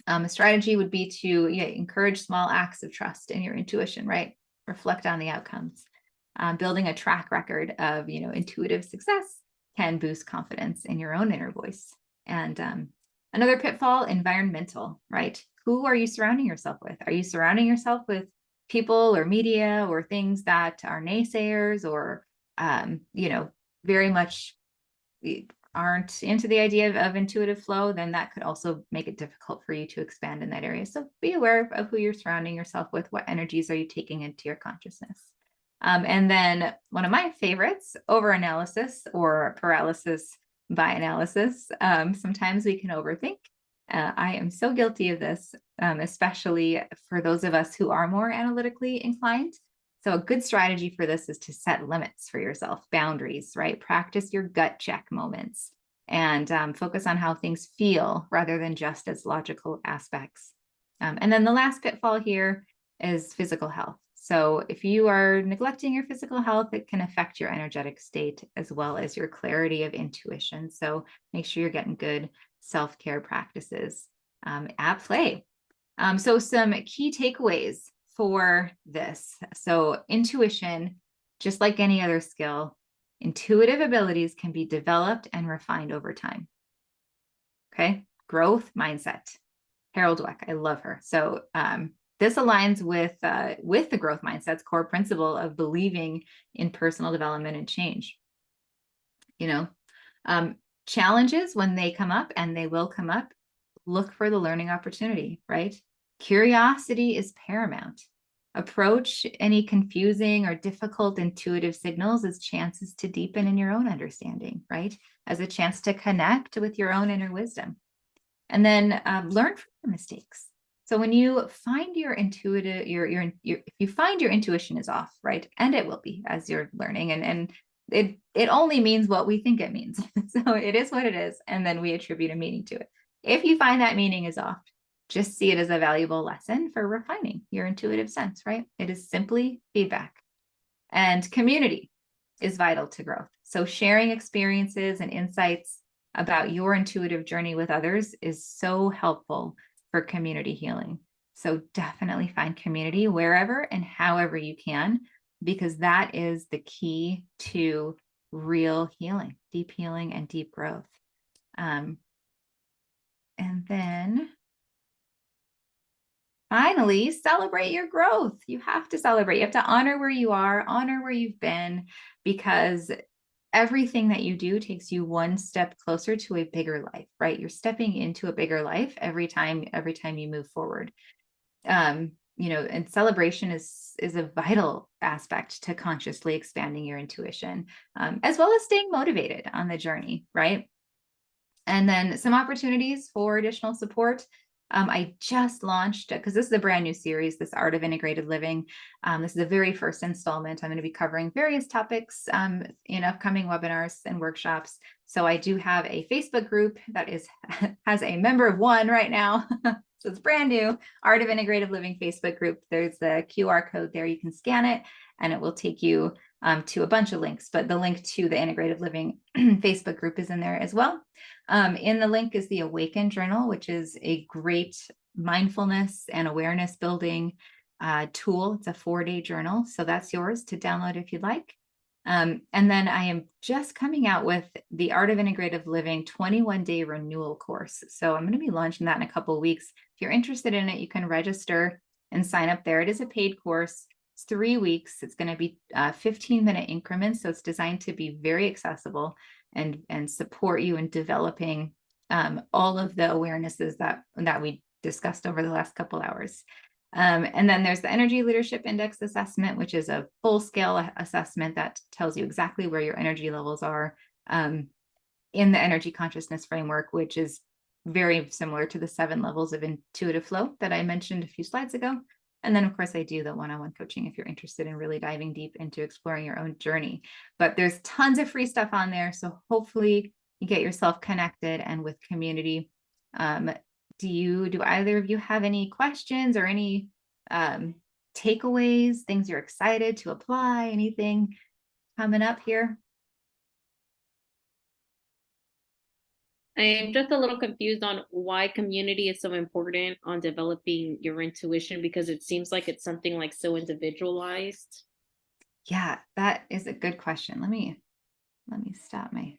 a strategy would be to encourage small acts of trust in your intuition, right? Reflect on the outcomes. Building a track record of, intuitive success can boost confidence in your own inner voice. And another pitfall, environmental, right? Who are you surrounding yourself with? Are you surrounding yourself with people or media or things that are naysayers or, very much aren't into the idea of intuitive flow? Then that could also make it difficult for you to expand in that area. So be aware of who you're surrounding yourself with. What energies are you taking into your consciousness? And then one of my favorites, overanalysis or paralysis by analysis. Sometimes we can overthink. I am so guilty of this, especially for those of us who are more analytically inclined. So a good strategy for this is to set limits for yourself, boundaries, right? Practice your gut check moments and focus on how things feel rather than just as logical aspects. And then the last pitfall here is physical health. So if you are neglecting your physical health, it can affect your energetic state as well as your clarity of intuition. So make sure you're getting good self-care practices at play. So some key takeaways for this. So intuition, just like any other skill, intuitive abilities can be developed and refined over time. Okay, growth mindset. Carol Dweck, I love her. So this aligns with the growth mindset's core principle of believing in personal development and change. Challenges, when they come up, and they will come up, look for the learning opportunity, right? Curiosity is paramount. Approach any confusing or difficult intuitive signals as chances to deepen in your own understanding, right? As a chance to connect with your own inner wisdom. And then learn from your mistakes. So when you find your intuitive, if you find your intuition is off, right? And it will be as you're learning, and it only means what we think it means. So it is what it is. And then we attribute a meaning to it. If you find that meaning is off, just see it as a valuable lesson for refining your intuitive sense, right? It is simply feedback. And community is vital to growth. So sharing experiences and insights about your intuitive journey with others is so helpful for community healing. So definitely find community wherever and however you can, because that is the key to real healing, deep healing and deep growth. And then finally, celebrate your growth. You have to celebrate. You have to honor where you are, honor where you've been, because everything that you do takes you one step closer to a bigger life, right? You're stepping into a bigger life every time you move forward. And celebration is a vital aspect to consciously expanding your intuition, as well as staying motivated on the journey, right? And then some opportunities for additional support. I just launched, because this is a brand new series, this Art of Integrated Living. This is the very first installment. I'm going to be covering various topics in upcoming webinars and workshops. So I do have a Facebook group that has a member of 1 right now. So it's brand new, Art of Integrative Living Facebook group. There's the QR code there. You can scan it and it will take you to a bunch of links, but the link to the Integrative Living Facebook group is in there as well. In the link is the Awaken Journal, which is a great mindfulness and awareness building tool. It's a 4-day journal, so that's yours to download if you'd like. And then I am just coming out with the Art of Integrative Living 21-day renewal course. So I'm going to be launching that in a couple of weeks. If you're interested in it, you can register and sign up there. It is a paid course. It's 3 weeks. It's going to be 15-minute increments. So it's designed to be very accessible and support you in developing all of the awarenesses that we discussed over the last couple hours. And then there's the Energy Leadership Index Assessment, which is a full-scale assessment that tells you exactly where your energy levels are in the energy consciousness framework, which is very similar to the 7 levels of intuitive flow that I mentioned a few slides ago. And then, of course, I do the one-on-one coaching if you're interested in really diving deep into exploring your own journey. But there's tons of free stuff on there. So hopefully you get yourself connected and with community. Do either of you have any questions or any takeaways, things you're excited to apply, anything coming up here? I'm just a little confused on why community is so important on developing your intuition, because it seems like it's something like so individualized. Yeah, that is a good question. Let me stop my